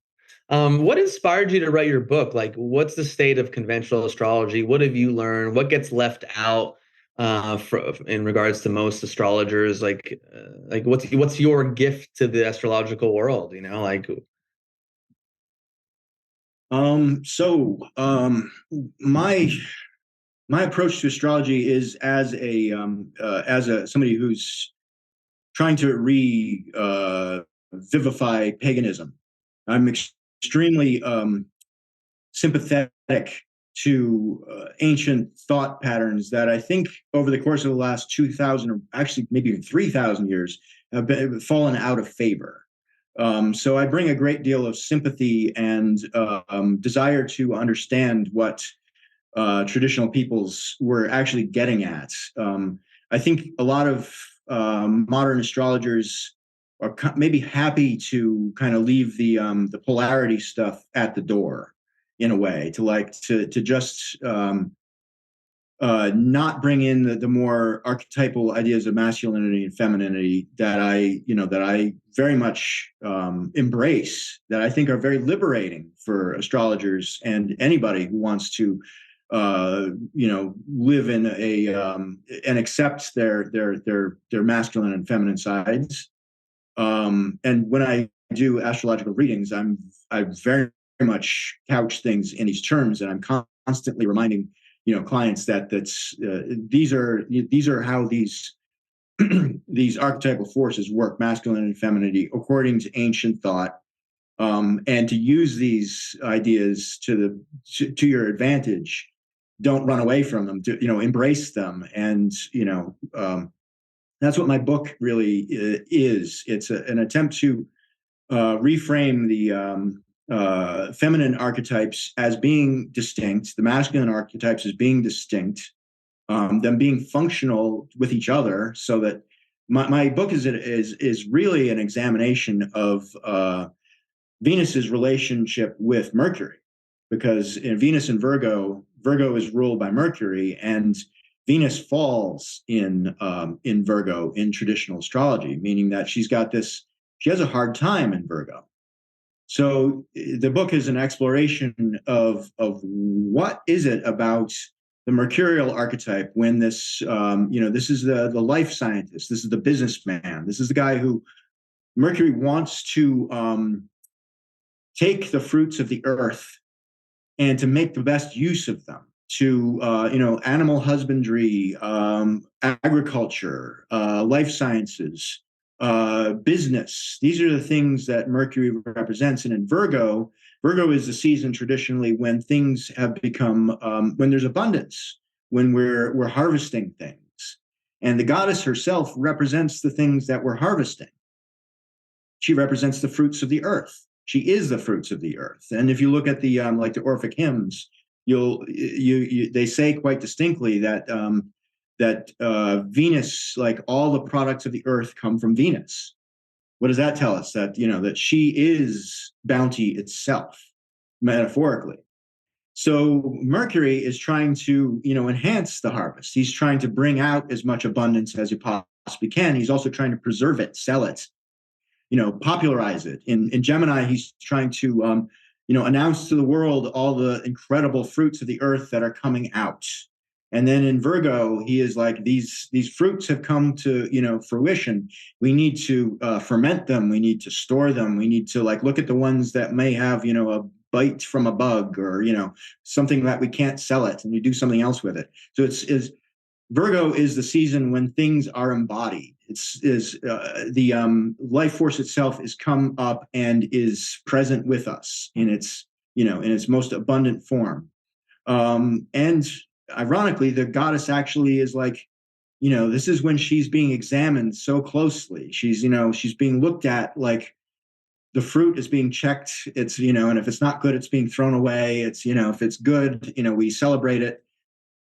What inspired you to write your book? Like, what's the state of conventional astrology? What have you learned? What gets left out in regards to most astrologers? Like what's your gift to the astrological world? My approach to astrology is as somebody who's trying to vivify paganism. I'm extremely sympathetic to ancient thought patterns that I think over the course of the last 2,000 or actually maybe even 3,000 years have fallen out of favor. So I bring a great deal of sympathy and desire to understand what traditional peoples were actually getting at. I think a lot of modern astrologers are maybe happy to kind of leave the polarity stuff at the door, in a way, to just not bring in the more archetypal ideas of masculinity and femininity that I very much embrace, that I think are very liberating for astrologers and anybody who wants to live in and accept their masculine and feminine sides. And when I do astrological readings, I very much couch things in these terms, and I'm constantly reminding clients that these are how these these archetypal forces work, masculine and femininity, according to ancient thought, and to use these ideas to your advantage. Don't run away from them. To embrace them, and that's what my book really is. It's an attempt to reframe the feminine archetypes as being distinct, the masculine archetypes as being distinct, them being functional with each other, so that my book is really an examination of Venus's relationship with Mercury, because in Venus and Virgo is ruled by Mercury, and Venus falls in Virgo in traditional astrology, meaning that she has a hard time in Virgo. So the book is an exploration of what is it about the mercurial archetype, when this this is the life scientist, this is the businessman, this is the guy who Mercury wants to take the fruits of the earth and to make the best use of them, to animal husbandry, agriculture, life sciences, business. These are the things that Mercury represents. And in Virgo is the season traditionally when things have become, when there's abundance, when we're harvesting things. And the goddess herself represents the things that we're harvesting. She represents the fruits of the earth. She is the fruits of the earth. And if you look at the like the Orphic hymns, they say quite distinctly that Venus, like all the products of the earth, come from Venus. What does that tell us? That that she is bounty itself, metaphorically. So Mercury is trying to enhance the harvest. He's trying to bring out as much abundance as he possibly can. He's also trying to preserve it, sell it, popularize it. In Gemini, he's trying to announce to the world all the incredible fruits of the earth that are coming out. And then in Virgo, he is like, these fruits have come to fruition. We need to ferment them. We need to store them. We need to look at the ones that may have a bite from a bug, or something that we can't sell it, and you do something else with it. So it's Virgo is the season when things are embodied. The life force itself is come up and is present with us in its in its most abundant form. And ironically, the goddess actually is this is when she's being examined so closely. She's being looked at like the fruit is being checked. It's and if it's not good, it's being thrown away. It's if it's good, we celebrate it.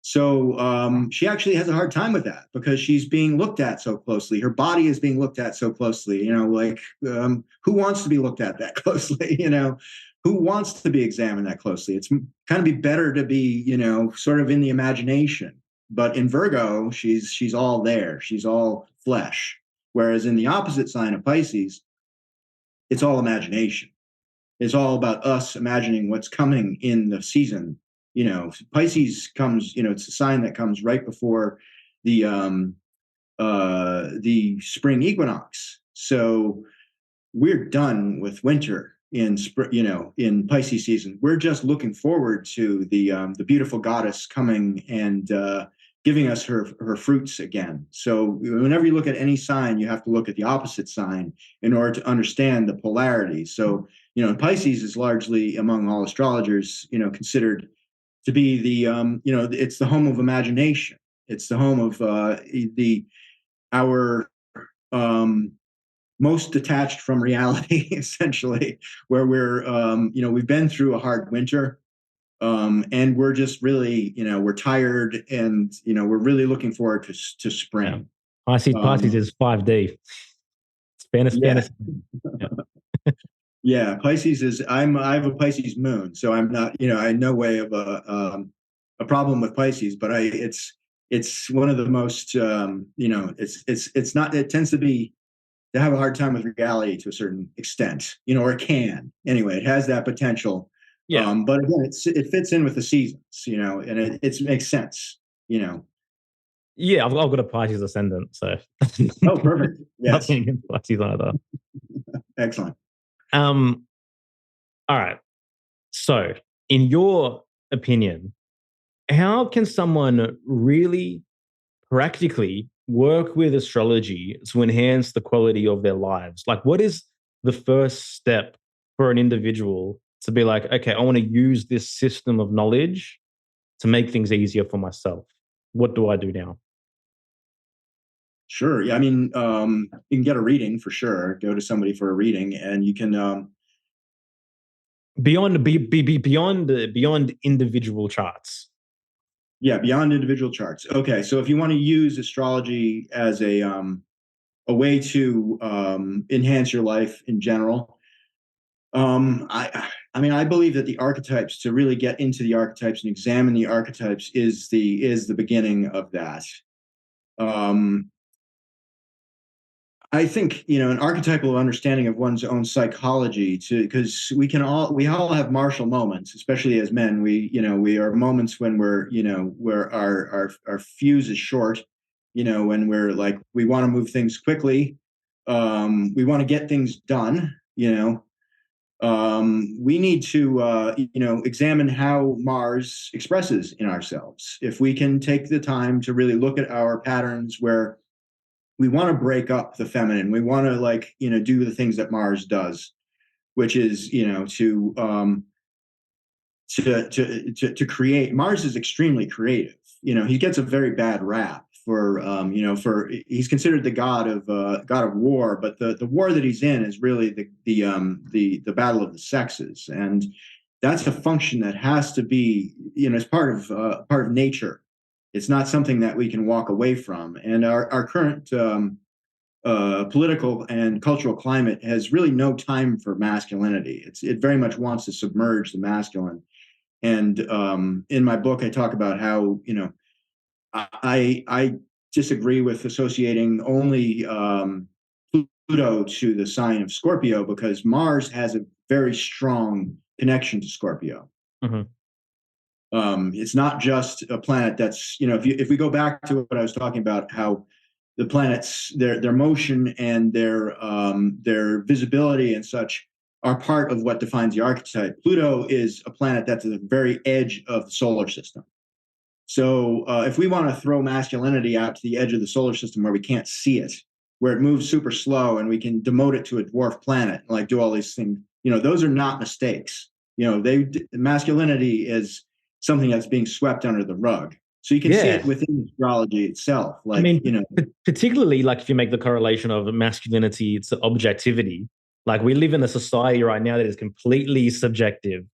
So she actually has a hard time with that, because she's being looked at so closely. Her body is being looked at so closely. Who wants to be looked at that closely? Who wants to be examined that closely? It's kind of be better to be, sort of in the imagination. But in Virgo, she's all there. She's all flesh. Whereas in the opposite sign of Pisces, it's all imagination. It's all about us imagining what's coming in the season. Pisces comes, it's a sign that comes right before the spring equinox. So we're done with winter in spring, in Pisces season. We're just looking forward to the beautiful goddess coming and giving us her fruits again. So whenever you look at any sign, you have to look at the opposite sign in order to understand the polarity. So Pisces is largely, among all astrologers, considered to be the it's the home of imagination. It's the home of our most detached from reality, essentially, where we're we've been through a hard winter, and we're just really we're tired, and we're really looking forward to spring. Yeah. Pisces is 5D. Spanish. Yeah. Yeah, Pisces is. I have a Pisces moon, so I'm not. I no way of a problem with Pisces, but it's one of the most. It's not. It tends to have a hard time with reality to a certain extent, or it can. Anyway, it has that potential. Yeah. But again, it fits in with the seasons, and it makes sense, Yeah, I've got a Pisces ascendant, so. Oh, perfect. Yes. Nothing against Pisces either. Excellent. All right. So, in your opinion, how can someone really practically work with astrology to enhance the quality of their lives? Like, what is the first step for an individual to be like, okay, I want to use this system of knowledge to make things easier for myself? What do I do now? Sure. Yeah. I mean, you can get a reading for sure. Go to somebody for a reading, and you can. Beyond individual charts. Yeah, beyond individual charts. Okay, so if you want to use astrology as a way to enhance your life in general, I mean, I believe that the archetypes, to really get into the archetypes and examine the archetypes, is the beginning of that. Um, I think, an archetypal understanding of one's own psychology, because we all have martial moments, especially as men. We are moments when where our fuse is short, when we're like, we want to move things quickly. We want to get things done, we need to, examine how Mars expresses in ourselves. If we can take the time to really look at our patterns where we want to break up the feminine. We want to do the things that Mars does, which is, to create. Mars is extremely creative. He gets a very bad rap for he's considered the god of war, but the war that he's in is really the battle of the sexes, and that's a function that has to be, as part of nature. It's not something that we can walk away from. And our current political and cultural climate has really no time for masculinity. It very much wants to submerge the masculine. And in my book, I talk about how, I disagree with associating only Pluto to the sign of Scorpio, because Mars has a very strong connection to Scorpio. Mm-hmm. It's not just a planet that's, if we go back to what I was talking about, how the planets, their motion and their visibility and such are part of what defines the archetype. Pluto is a planet that's at the very edge of the solar system. So if we want to throw masculinity out to the edge of the solar system where we can't see it, where it moves super slow and we can demote it to a dwarf planet, like do all these things, those are not mistakes. Masculinity is something that's being swept under the rug. So you can see it within astrology itself. Particularly like if you make the correlation of masculinity to objectivity, like we live in a society right now that is completely subjective.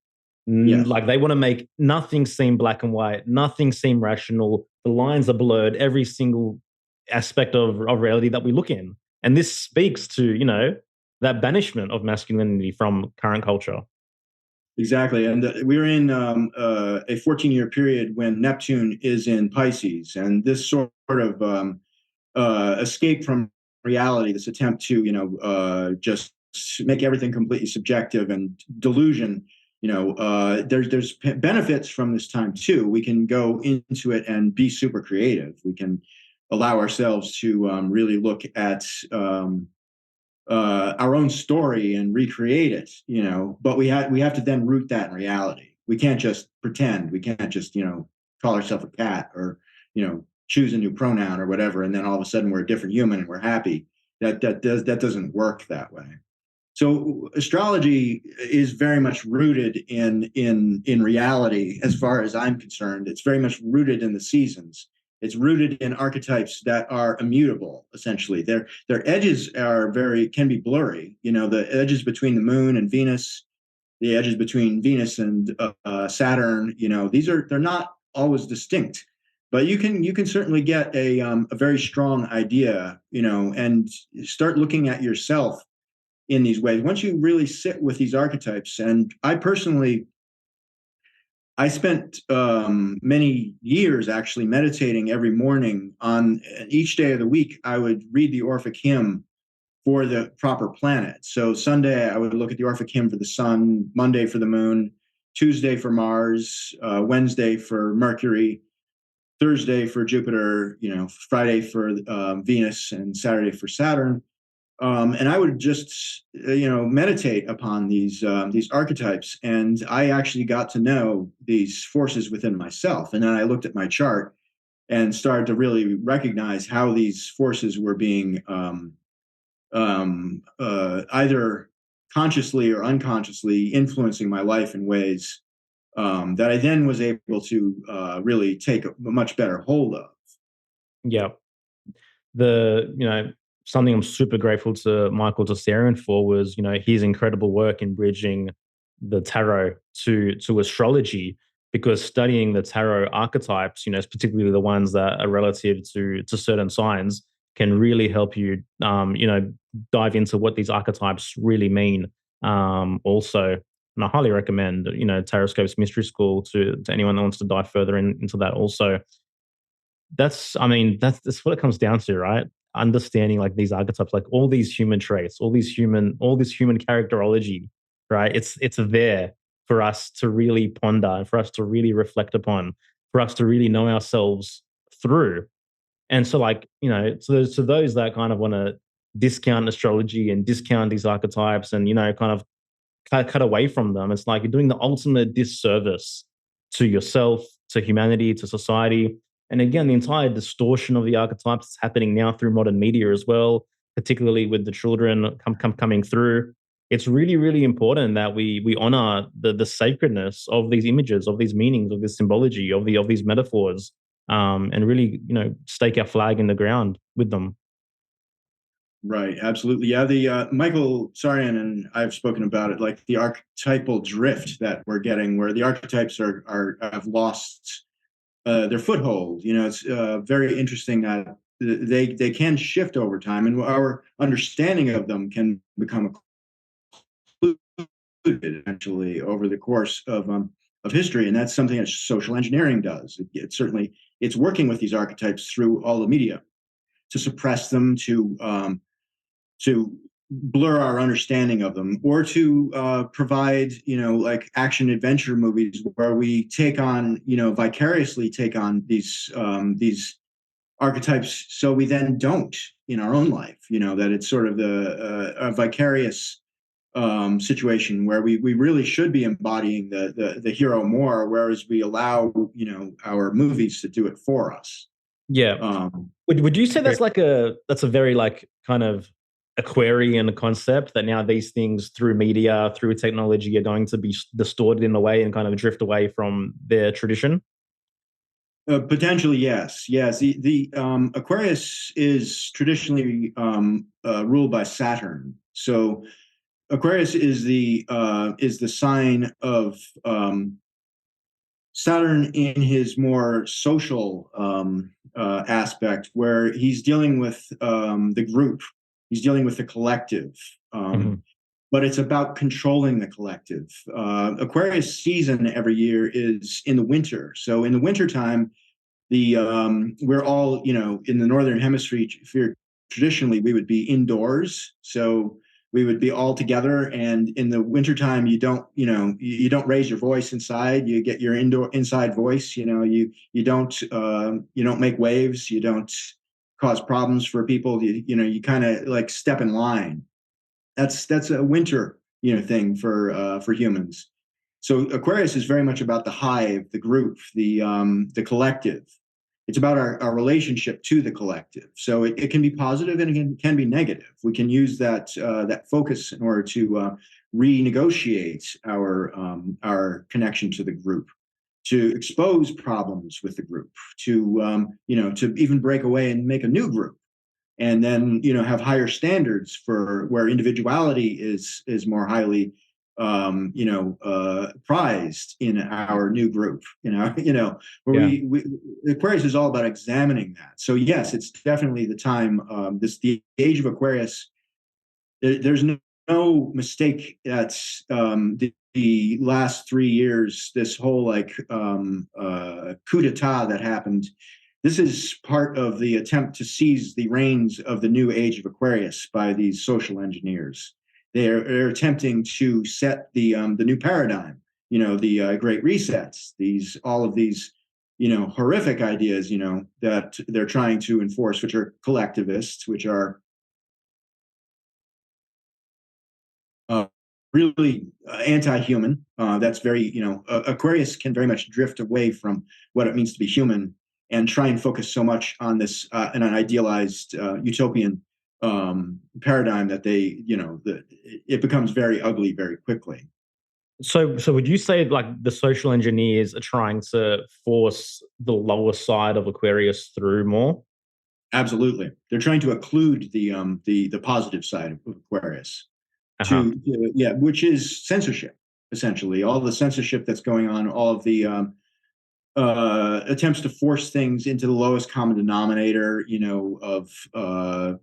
Yes. Like they want to make nothing seem black and white, nothing seem rational. The lines are blurred, every single aspect of reality that we look in. And this speaks to, that banishment of masculinity from current culture. Exactly. And we're in a 14-year period when Neptune is in Pisces. And this sort of escape from reality, this attempt to, just make everything completely subjective and delusion, there's benefits from this time too. We can go into it and be super creative. We can allow ourselves to really look at our own story and recreate it, but we have to then root that in reality. We can't just pretend. We can't just, call ourselves a cat or, choose a new pronoun or whatever. And then all of a sudden we're a different human and we're happy. That doesn't work that way. So astrology is very much rooted in reality. As far as I'm concerned, it's very much rooted in the seasons. It's rooted in archetypes that are immutable. Essentially, their edges can be blurry. The edges between the moon and Venus, the edges between Venus and Saturn. They're not always distinct, but you can certainly get a very strong idea. And start looking at yourself in these ways. Once you really sit with these archetypes, and I spent many years actually meditating every morning on each day of the week. I would read the Orphic hymn for the proper planet. So Sunday, I would look at the Orphic hymn for the sun, Monday for the moon, Tuesday for Mars, Wednesday for Mercury, Thursday for Jupiter, Friday for Venus, and Saturday for Saturn. And I would just, meditate upon these archetypes, and I actually got to know these forces within myself. And then I looked at my chart, and started to really recognize how these forces were being either consciously or unconsciously influencing my life in ways that I then was able to really take a much better hold of. Yeah. Something I'm super grateful to Michael Tessarian for was, his incredible work in bridging the tarot to astrology, because studying the tarot archetypes, particularly the ones that are relative to certain signs, can really help you, dive into what these archetypes really mean. Also, and I highly recommend, Taroscope's Mystery School to anyone that wants to dive further into that. Also, that's what it comes down to, right? Understanding like these archetypes, like all these human traits, all this human characterology, right? It's there for us to really ponder and for us to really reflect upon, for us to really know ourselves through. And so, like, to those that kind of want to discount astrology and discount these archetypes and, kind of cut away from them, it's like you're doing the ultimate disservice to yourself, to humanity, to society. And again, the entire distortion of the archetypes is happening now through modern media as well, particularly with the children coming through. It's really, really important that we honor the sacredness of these images, of these meanings, of this symbology, of these metaphors, and really, stake our flag in the ground with them. Right, absolutely. Yeah, the Michael Sarian and I've spoken about it, like the archetypal drift that we're getting, where the archetypes have lost their foothold. It's very interesting that they can shift over time, and our understanding of them can become occluded eventually over the course of history, and that's something that social engineering does. It's working with these archetypes through all the media to suppress them, to blur our understanding of them, or to provide, like action adventure movies where we vicariously take on these archetypes, so we then don't in our own life. That it's sort of a vicarious situation where we really should be embodying the hero more, whereas we allow our movies to do it for us. Yeah. Would you say that's a very like kind of Aquarian concept, that now these things through media, through technology, are going to be distorted in a way and kind of drift away from their tradition? Potentially, yes. Yes. The Aquarius is traditionally ruled by Saturn. So Aquarius is the sign of Saturn in his more social aspect, where he's dealing with the group, he's dealing with the collective, but it's about controlling the collective. Aquarius season every year is in the winter. So in the wintertime, we're all, in the northern hemisphere, traditionally we would be indoors. So we would be all together, and in the wintertime you don't raise your voice inside. You get your inside voice. You don't make waves. You don't cause problems for people. You kind of like step in line. That's a winter thing for humans. So Aquarius is very much about the hive, the group, the collective. It's about our relationship to the collective. So it can be positive and it can be negative. We can use that focus in order to renegotiate our connection to the group, to expose problems with the group, to even break away and make a new group, and then have higher standards for where individuality is more highly prized in our new group. Where Aquarius is all about examining that. So yes, it's definitely the time. The age of Aquarius. There's no mistake that the last 3 years, this whole coup d'état that happened. This is part of the attempt to seize the reins of the new age of Aquarius by these social engineers. They're attempting to set the new paradigm. The Great Resets. All of these horrific ideas. That they're trying to enforce, which are collectivists, which are really anti-human. That's very Aquarius can very much drift away from what it means to be human and try and focus so much on this in an idealized utopian paradigm that it becomes very ugly very quickly. So would you say like the social engineers are trying to force the lower side of Aquarius through more? Absolutely, they're trying to occlude the positive side of Aquarius Uh-huh. which is censorship, essentially. All the censorship that's going on, all of the attempts to force things into the lowest common denominator, of the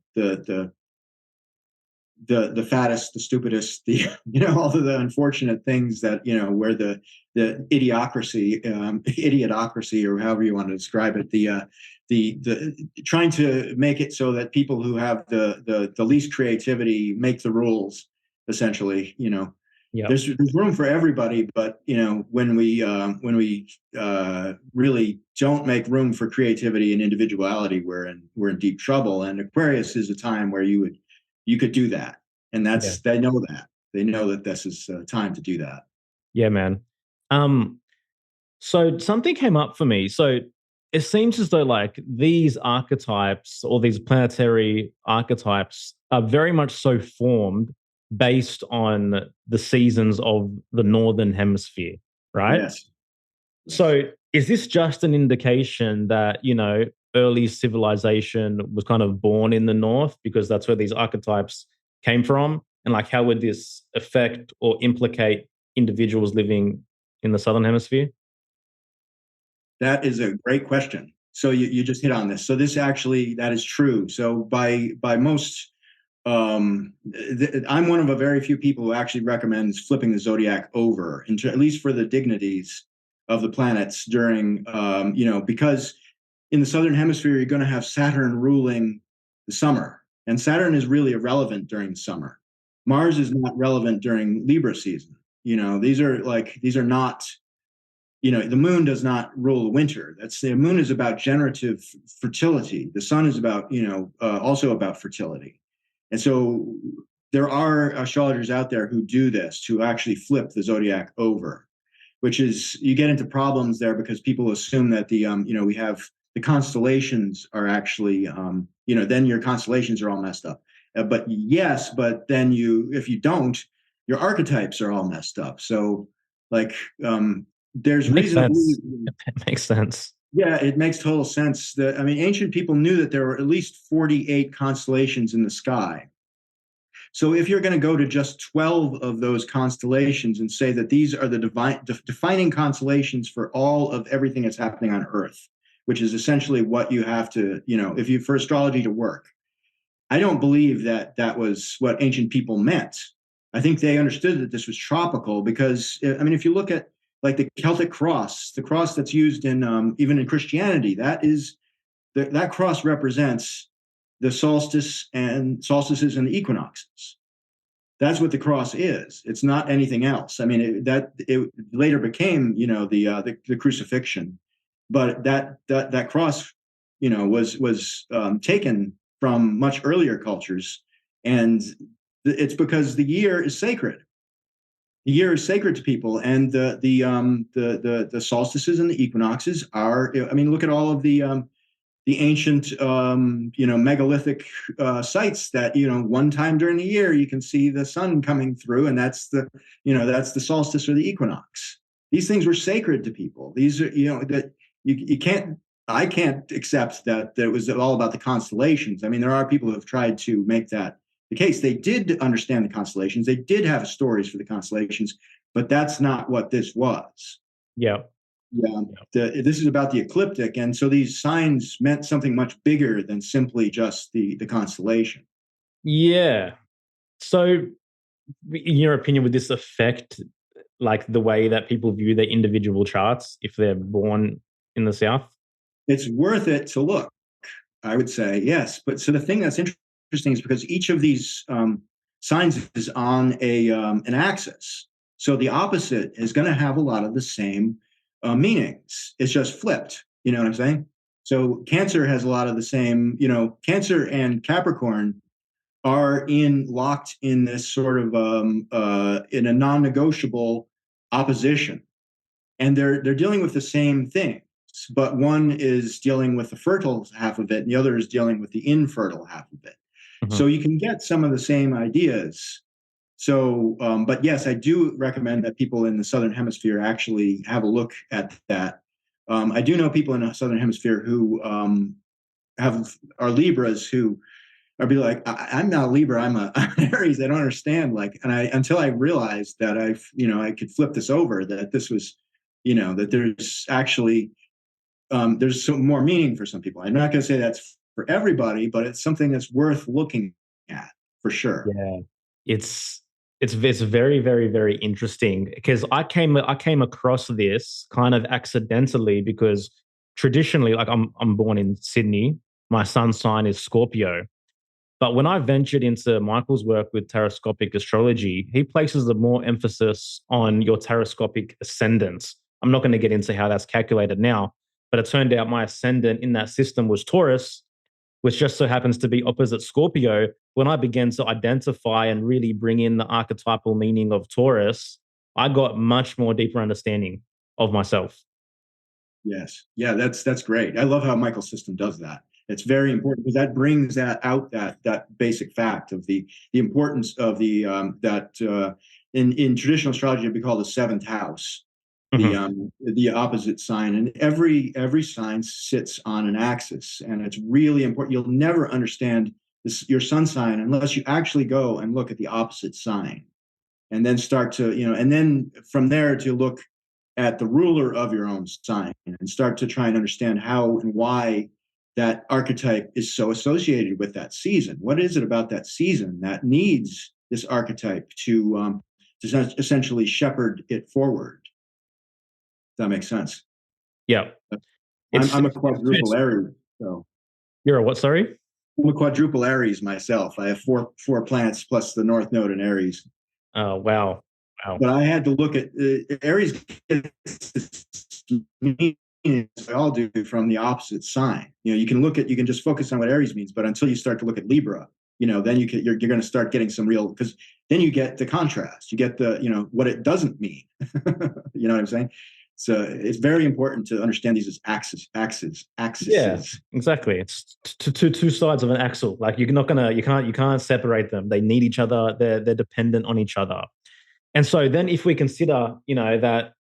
fattest, the stupidest, all of the unfortunate things that where the idiocracy, or however you want to describe it, the trying to make it so that people who have the least creativity make the rules, essentially. Yeah. There's room for everybody, but when we really don't make room for creativity and individuality, we're in deep trouble. And Aquarius is a time where you could do that, and they know that this is time to do that. Yeah, man. So something came up for me. So it seems as though like these archetypes or these planetary archetypes are very much so formed based on the seasons of the northern hemisphere, right? Yes. So is this just an indication that, early civilization was kind of born in the north because that's where these archetypes came from? And like how would this affect or implicate individuals living in the southern hemisphere? That is a great question. So you just hit on this. So that is true. So by most, I'm one of a very few people who actually recommends flipping the zodiac over, at least for the dignities of the planets during, because in the southern hemisphere you're going to have Saturn ruling the summer, and Saturn is really irrelevant during the summer. Mars is not relevant during Libra season. These are not. The moon does not rule the winter. The moon is about generative fertility. The sun is about, also about fertility. And so there are astrologers out there who do this, to actually flip the zodiac over, which is, you get into problems there because people assume that we have the constellations are actually, then your constellations are all messed up. But then if you don't, your archetypes are all messed up. So like, there's reason to believe. It makes sense. Yeah, it makes total sense. Ancient people knew that there were at least 48 constellations in the sky. So if you're going to go to just 12 of those constellations and say that these are the defining constellations for all of everything that's happening on Earth, which is essentially what you have to, for astrology to work, I don't believe that was what ancient people meant. I think they understood that this was tropical because, if you look at like the Celtic cross, the cross that's used in even in Christianity, that cross represents the solstices and the equinoxes. That's what the cross is. It's not anything else. It later became, the crucifixion, but that cross, was taken from much earlier cultures, and it's because the year is sacred. The year is sacred to people, and the solstices and the equinoxes are. Look at all of the ancient megalithic sites that one time during the year you can see the sun coming through, and that's the solstice or the equinox. These things were sacred to people. These are that you can't. I can't accept that it was all about the constellations. There are people who have tried to make that the case. They did understand the constellations. They did have stories for the constellations, but that's not what this was. Yeah. Yeah. This is about the ecliptic. And so these signs meant something much bigger than simply just the constellation. Yeah. So in your opinion, would this affect like the way that people view their individual charts if they're born in the South? It's worth it to look, I would say, yes. But so the thing that's interesting is because each of these signs is on an axis. So the opposite is going to have a lot of the same meanings. It's just flipped. You know what I'm saying? So Cancer has a lot of the same, Cancer and Capricorn are locked in this sort of in a non-negotiable opposition. And they're dealing with the same thing. but one is dealing with the fertile half of it, and the other is dealing with the infertile half of it. So you can get some of the same ideas. So, but yes, I do recommend that people in the Southern Hemisphere actually have a look at that. I do know people in the Southern Hemisphere who are Libras who are be like, I'm not a Libra, I'm an Aries. I don't understand. Like, and until I realized that I could flip this over, that this was, that there's actually, there's some more meaning for some people. I'm not going to say that's for everybody, but it's something that's worth looking at for sure. Yeah, it's very, very, very interesting because I came across this kind of accidentally because traditionally, like I'm born in Sydney, my sun sign is Scorpio. But when I ventured into Michael's work with taroscopic astrology, he places the more emphasis on your taroscopic ascendant. I'm not going to get into how that's calculated now, but it turned out my ascendant in that system was Taurus, which just so happens to be opposite Scorpio. When I began to identify and really bring in the archetypal meaning of Taurus, I got much more deeper understanding of myself. Yes. Yeah, that's great. I love how Michael's system does that. It's very important because that brings that basic fact of the importance of the in traditional astrology we call the seventh house, the opposite sign, and every sign sits on an axis, and it's really important. You'll never understand your sun sign unless you actually go and look at the opposite sign, and then start to and then from there to look at the ruler of your own sign and start to try and understand how and why that archetype is so associated with that season. What is it about that season that needs this archetype to essentially shepherd it forward? Does that make sense? Yeah. I'm a quadruple Aries, so You're a what? Sorry? I'm a quadruple Aries myself. I have four planets plus the North Node in Aries. Oh, wow. But I had to look at Aries. I all do from the opposite sign. You can just focus on what Aries means, but until you start to look at Libra, then you're going to start getting some real, because then you get the contrast. You get the what it doesn't mean. You know what I'm saying? So it's very important to understand these as axes. Yeah, exactly. It's two sides of an axle. Like you can't separate them. They need each other. They're dependent on each other. And so then if we consider, that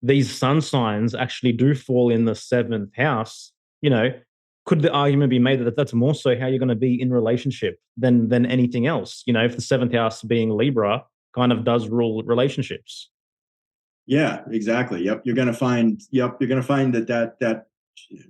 these sun signs actually do fall in the seventh house, could the argument be made that that's more so how you're going to be in relationship than anything else? If the seventh house being Libra kind of does rule relationships. Yeah, exactly. Yep. You're going to find that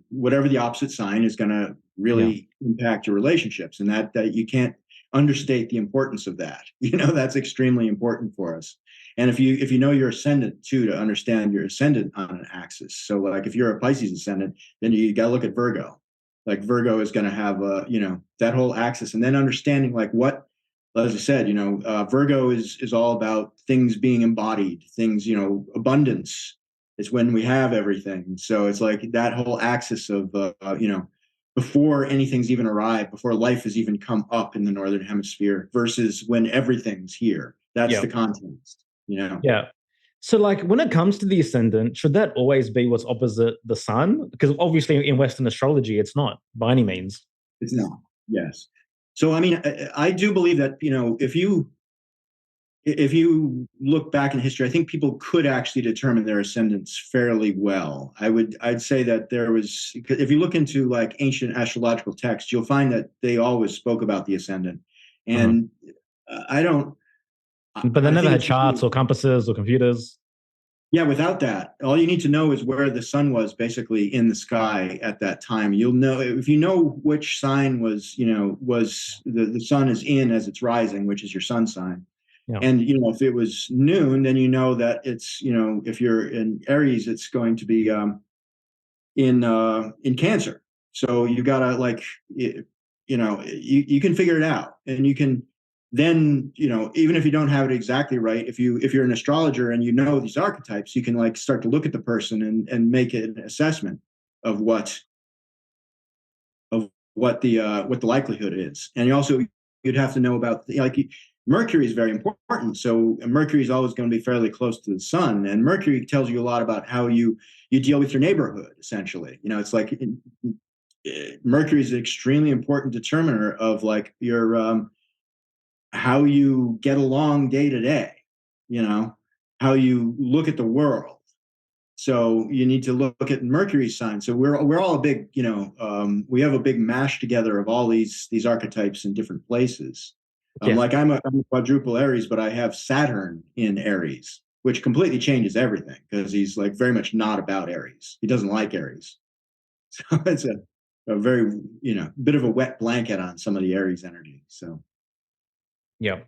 whatever the opposite sign is going to really impact your relationships, and that you can't understate the importance of that. That's extremely important for us. And if you know your ascendant too, to understand your ascendant on an axis. So like if you're a Pisces ascendant, then you got to look at Virgo. Like Virgo is going to have that whole axis, and then understanding like what, as I said, Virgo is all about things being embodied, things, abundance. It's when we have everything. So it's like that whole axis of, before anything's even arrived, before life has even come up in the Northern Hemisphere versus when everything's here. That's the context, Yeah. So like when it comes to the ascendant, should that always be what's opposite the sun? Because obviously in Western astrology, it's not by any means. It's not. Yes. So, I mean, I do believe that, if you look back in history, I think people could actually determine their ascendants fairly well. I'd say that there was, if you look into like ancient astrological texts, you'll find that they always spoke about the ascendant. And I don't. But they never had charts or compasses or computers. Yeah, without that, all you need to know is where the sun was basically in the sky at that time. You'll know if you know which sign was the sun is in as it's rising, which is your sun sign. Yeah. And if it was noon, then that it's if you're in Aries, it's going to be in Cancer. So you gotta you can figure it out, and you can. Then even if you don't have it exactly right, if you're an astrologer and these archetypes, you can start to look at the person and make an assessment of what the likelihood is. And you'd have to know about Mercury is very important. So Mercury is always going to be fairly close to the sun, and Mercury tells you a lot about how you deal with your neighborhood. Essentially, it's like Mercury is an extremely important determiner of like your how you get along day to day. How you look at the world. So you need to look at Mercury's sign. So we're all a big, we have a big mash together of all these archetypes in different places. Like I'm a quadruple Aries, but I have Saturn in Aries, which completely changes everything because he's like very much not about Aries. He doesn't like Aries. So it's a very, bit of a wet blanket on some of the Aries energy. So. Yeah.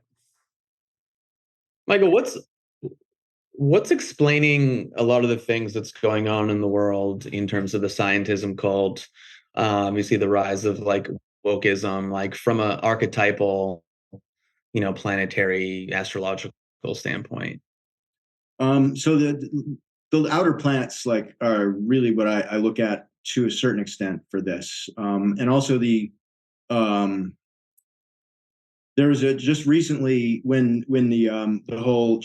Michael, what's explaining a lot of the things that's going on in the world in terms of the scientism cult? You see the rise of like wokeism, like from an archetypal, planetary astrological standpoint. So the outer planets like are really what I look at to a certain extent for this, and also there was just recently when the whole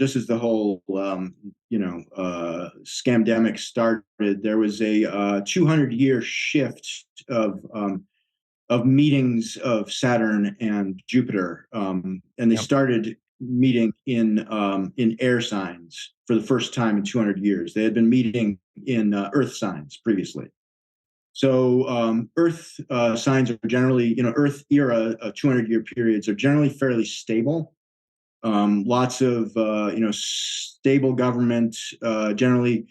scamdemic started, there was a 200-year shift of meetings of Saturn and Jupiter, and they started meeting in air signs for the first time in 200 years. They had been meeting in earth signs previously. So Earth signs are generally, Earth era 200-year periods are generally fairly stable. Lots of, stable government. Generally,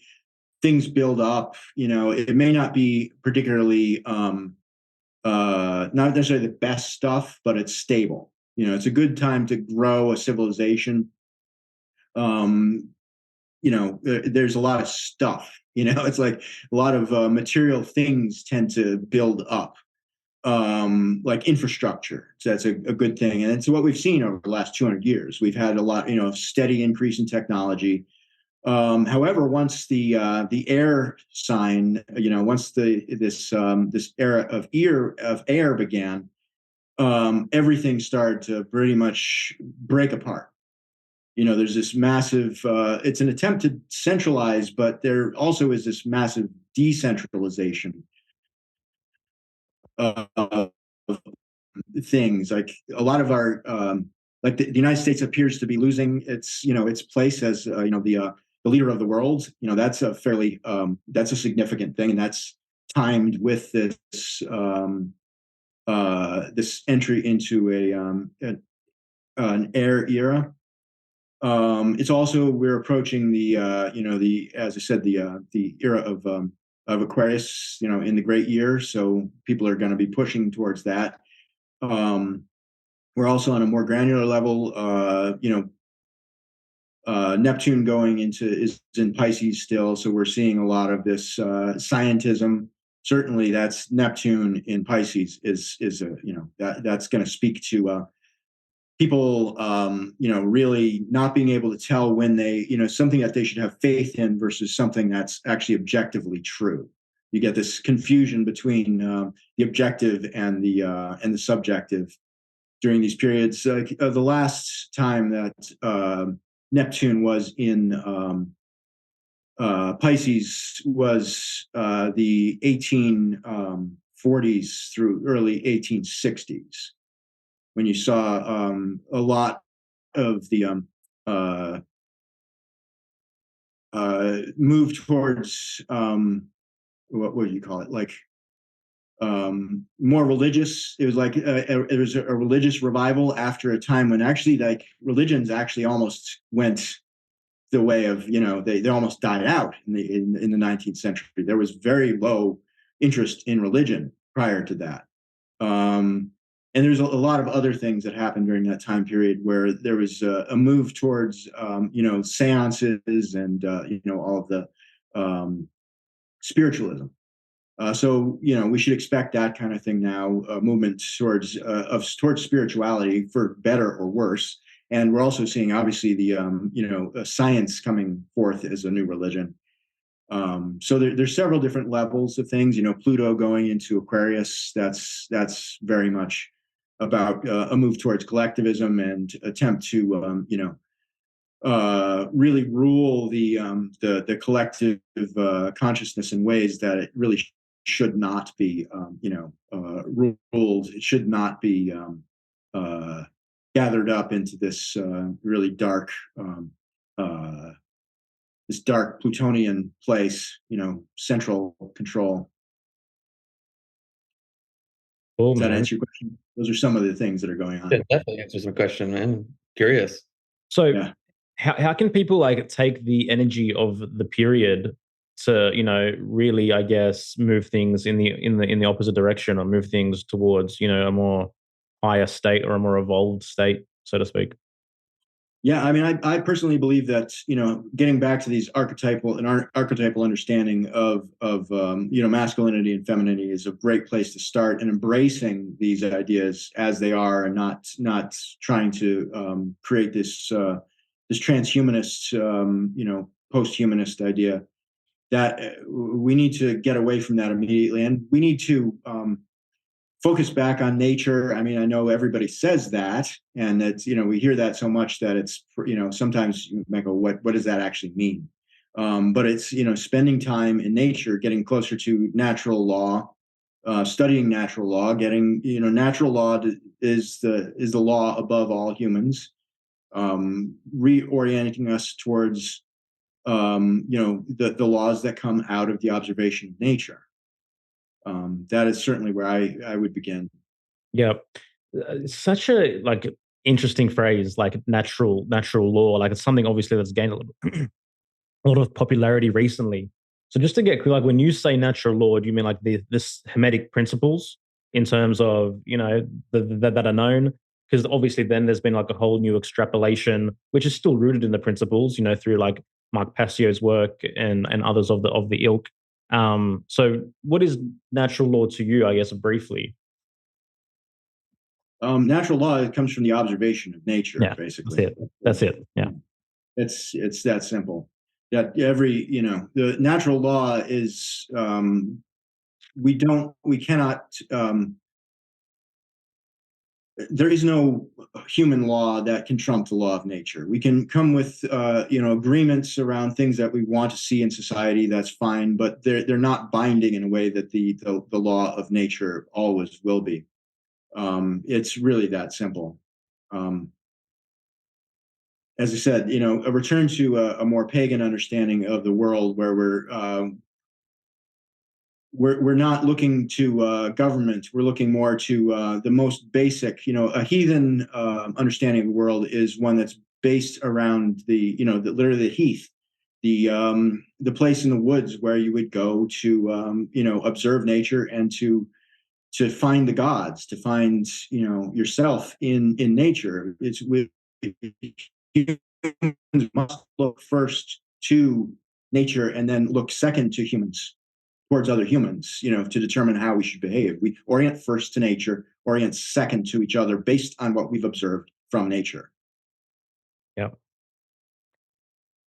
things build up. It may not be particularly, not necessarily the best stuff, but it's stable. It's a good time to grow a civilization. There's a lot of stuff. It's like a lot of material things tend to build up, like infrastructure. So that's a good thing. And it's what we've seen over the last 200 years. We've had a lot, steady increase in technology. However, once the air sign, once this era of air began, everything started to pretty much break apart. There's this massive, it's an attempt to centralize, but there also is this massive decentralization of things. Like a lot of our, like the United States appears to be losing its place as, the leader of the world. That's a fairly, that's a significant thing. And that's timed with this, this entry into an air era. It's also we're approaching the as I said the era of Aquarius, in the great year. So people are going to be pushing towards that. We're also on a more granular level. Neptune is in Pisces still, so we're seeing a lot of this scientism. Certainly, that's Neptune in Pisces is that's going to speak to people, really not being able to tell when they, something that they should have faith in versus something that's actually objectively true. You get this confusion between the objective and the subjective during these periods. The last time that Neptune was in Pisces was the 1840s through early 1860s. When you saw a lot of the move towards what would you call it? Like more religious. It was like it was a religious revival after a time when actually like religions actually almost went the way of they almost died out in the 19th century. There was very low interest in religion prior to that. And there's a lot of other things that happened during that time period where there was a move towards, seances and, all of the spiritualism. So, we should expect that kind of thing now, movement towards spirituality for better or worse. And we're also seeing, obviously, the, science coming forth as a new religion. So there's several different levels of things. Pluto going into Aquarius, that's very much about a move towards collectivism and attempt to really rule the collective consciousness in ways that it really should not be ruled. It should not be gathered up into this really dark this dark Plutonian place, central control. Cool, Does that man. answer your question? Those are some of the things that are going on. Yeah, definitely answers my question, man. Curious. So Yeah. how can people like take the energy of the period to, really, I guess, move things in the opposite direction, or move things towards, a more higher state or a more evolved state, so to speak? Yeah, I mean, I personally believe that getting back to these archetypal understanding of masculinity and femininity is a great place to start, and embracing these ideas as they are, and not trying to create this transhumanist post-humanist idea. That we need to get away from that immediately, and we need to focus back on nature. I mean, I know everybody says that, and it's, we hear that so much that it's, sometimes you might go, what does that actually mean? But it's, spending time in nature, getting closer to natural law, studying natural law, getting, natural law is the law above all humans, reorienting us towards, the laws that come out of the observation of nature. That is certainly where I would begin. Yeah. Such a like interesting phrase, like natural law. Like it's something obviously that's gained a lot of popularity recently. So just to get clear, like when you say natural law, do you mean like this Hermetic principles in terms of, that are known? Because obviously then there's been like a whole new extrapolation, which is still rooted in the principles, through like Mark Passio's work and others of the ilk. So what is natural law to you, I guess, briefly? Natural law, it comes from the observation of nature, Yeah, basically. That's it. Yeah. It's that simple. That the natural law is, we cannot, there is no human law that can trump the law of nature. We can come with, agreements around things that we want to see in society. That's fine, but they're not binding in a way that the law of nature always will be. It's really that simple. As I said, a return to a more pagan understanding of the world, where we're not looking to government. We're looking more to the most basic. A heathen understanding of the world is one that's based around literally the heath, the place in the woods where you would go to observe nature and to find the gods, to find yourself in nature. It's with humans must look first to nature and then look second to humans, towards other humans, to determine how we should behave. We orient first to nature, orient second to each other based on what we've observed from nature. Yeah.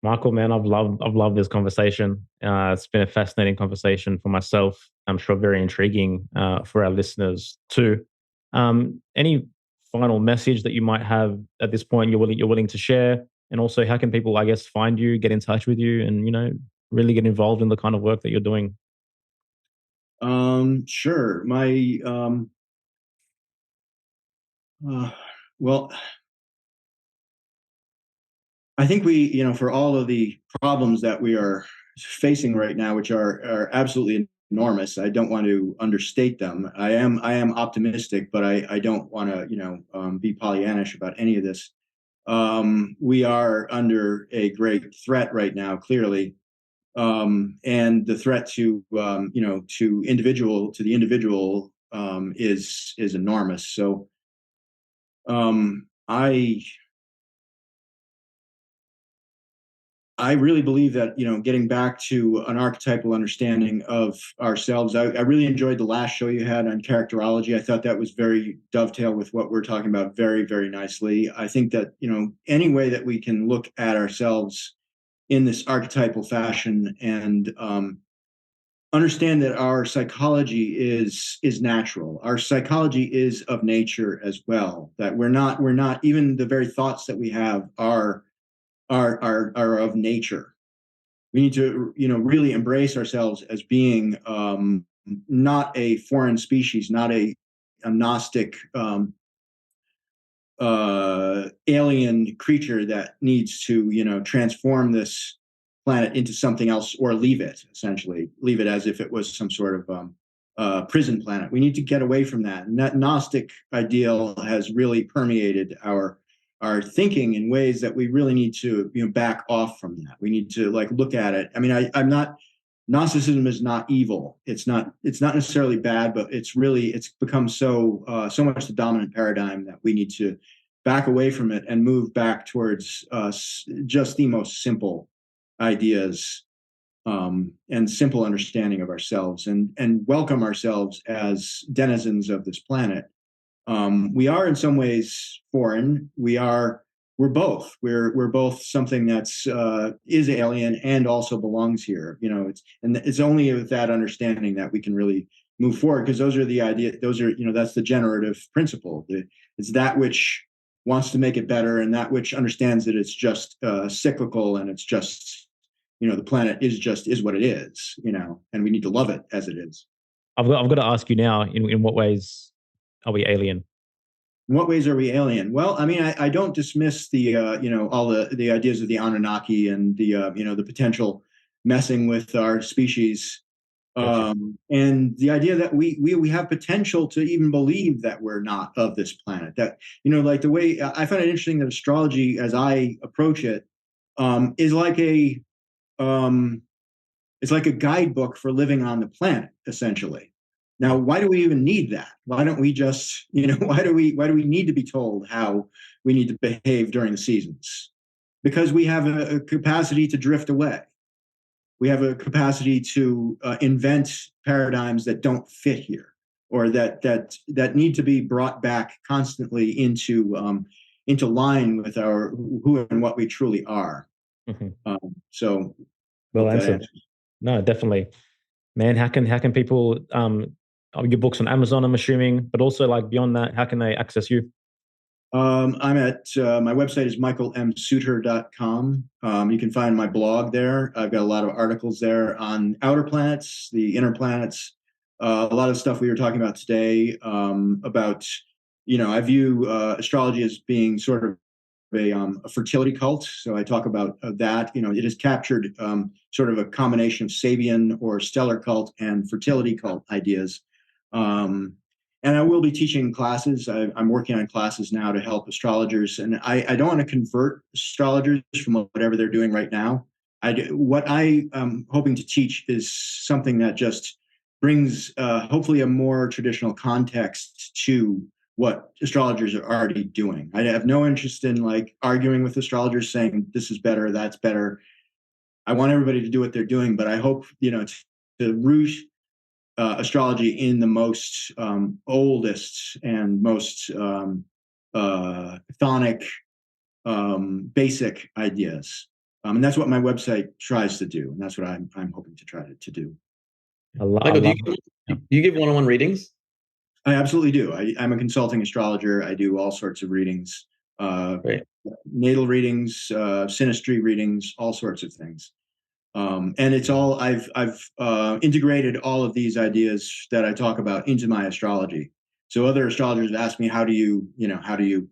Michael, man, I've loved this conversation. It's been a fascinating conversation for myself. I'm sure very intriguing for our listeners too. Any final message that you might have at this point you're willing to share? And also, how can people, I guess, find you, get in touch with you, and really get involved in the kind of work that you're doing? Sure. My well, I think for all of the problems that we are facing right now, which are absolutely enormous, I don't want to understate them. I am optimistic, but I don't want to be Pollyannish about any of this. We are under a great threat right now, clearly, and the threat to the individual is enormous. So I really believe that, getting back to an archetypal understanding of ourselves. I really enjoyed the last show you had on characterology. I thought that was very dovetail with what we're talking about very, very nicely. I think that, any way that we can look at ourselves in this archetypal fashion and understand that our psychology is natural. Our psychology is of nature as well. That we're not even the very thoughts that we have are of nature. We need to, really embrace ourselves as being not a foreign species, not a Gnostic alien creature that needs to, transform this planet into something else or leave it, essentially. Leave it as if it was some sort of prison planet. We need to get away from that. And that Gnostic ideal has really permeated our thinking in ways that we really need to, back off from that. We need to look at it. I mean, I'm not, Gnosticism is not evil. It's not necessarily bad, but it's become so much the dominant paradigm that we need to back away from it and move back towards just the most simple ideas and simple understanding of ourselves and welcome ourselves as denizens of this planet. We are in some ways foreign. We're both. We're both something that's is alien and also belongs here. It's only with that understanding that we can really move forward, because those are the idea. Those are that's the generative principle. It's that which wants to make it better, and that which understands that it's just cyclical, and it's just the planet is what it is. And we need to love it as it is. I've got to ask you now. In what ways are we alien? In what ways are we alien? Well, I mean, I don't dismiss the all the ideas of the Anunnaki and the potential messing with our species, and the idea that we have potential to even believe that we're not of this planet. That the way I find it interesting that astrology, as I approach it, is it's like a guidebook for living on the planet, essentially. Now, why do we even need that? Why don't we just, why do we need to be told how we need to behave during the seasons? Because we have a capacity to drift away. We have a capacity to invent paradigms that don't fit here, or that need to be brought back constantly into line with our who and what we truly are. Mm-hmm. So, well answered. No, definitely, man. How can people your books on Amazon, I'm assuming, but also beyond that, how can they access you? I'm at my website is michaelmsuter.com. You can find my blog there. I've got a lot of articles there on outer planets, the inner planets, a lot of stuff we were talking about today about, I view astrology as being sort of a fertility cult. So I talk about that. It has captured sort of a combination of Sabian or stellar cult and fertility cult ideas. And I will be teaching classes. I'm working on classes now to help astrologers. And I don't want to convert astrologers from whatever they're doing right now. What I am hoping to teach is something that just brings hopefully a more traditional context to what astrologers are already doing. I have no interest in arguing with astrologers saying this is better, that's better. I want everybody to do what they're doing, but I hope, to root astrology in the most oldest and most chthonic, basic ideas. And that's what my website tries to do. And that's what I'm hoping to try to do. Michael, do you give one-on-one readings? I absolutely do. I'm a consulting astrologer. I do all sorts of readings, natal readings, synastry readings, all sorts of things. And it's all I've integrated all of these ideas that I talk about into my astrology. So other astrologers ask me, how do you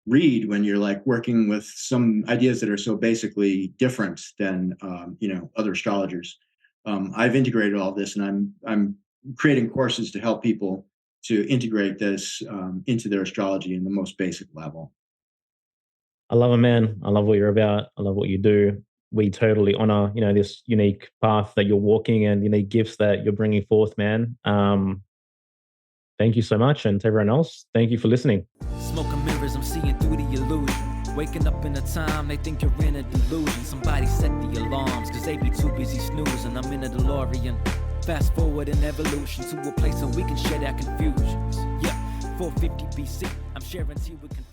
read when you're working with some ideas that are so basically different than other astrologers? I've integrated all this, and I'm creating courses to help people to integrate this into their astrology in the most basic level. I love it, man. I love what you're about. I love what you do. We totally honor, this unique path that you're walking and unique gifts that you're bringing forth, man. Thank you so much. And to everyone else, thank you for listening. Smoking mirrors, I'm seeing through the illusion. Waking up in a time, they think you're in a delusion. Somebody set the alarms, cause they be too busy snoozing. I'm in a DeLorean. Fast forward in evolution to a place where we can share our confusions. Yeah, 450 BC, I'm sharing tea with confusion.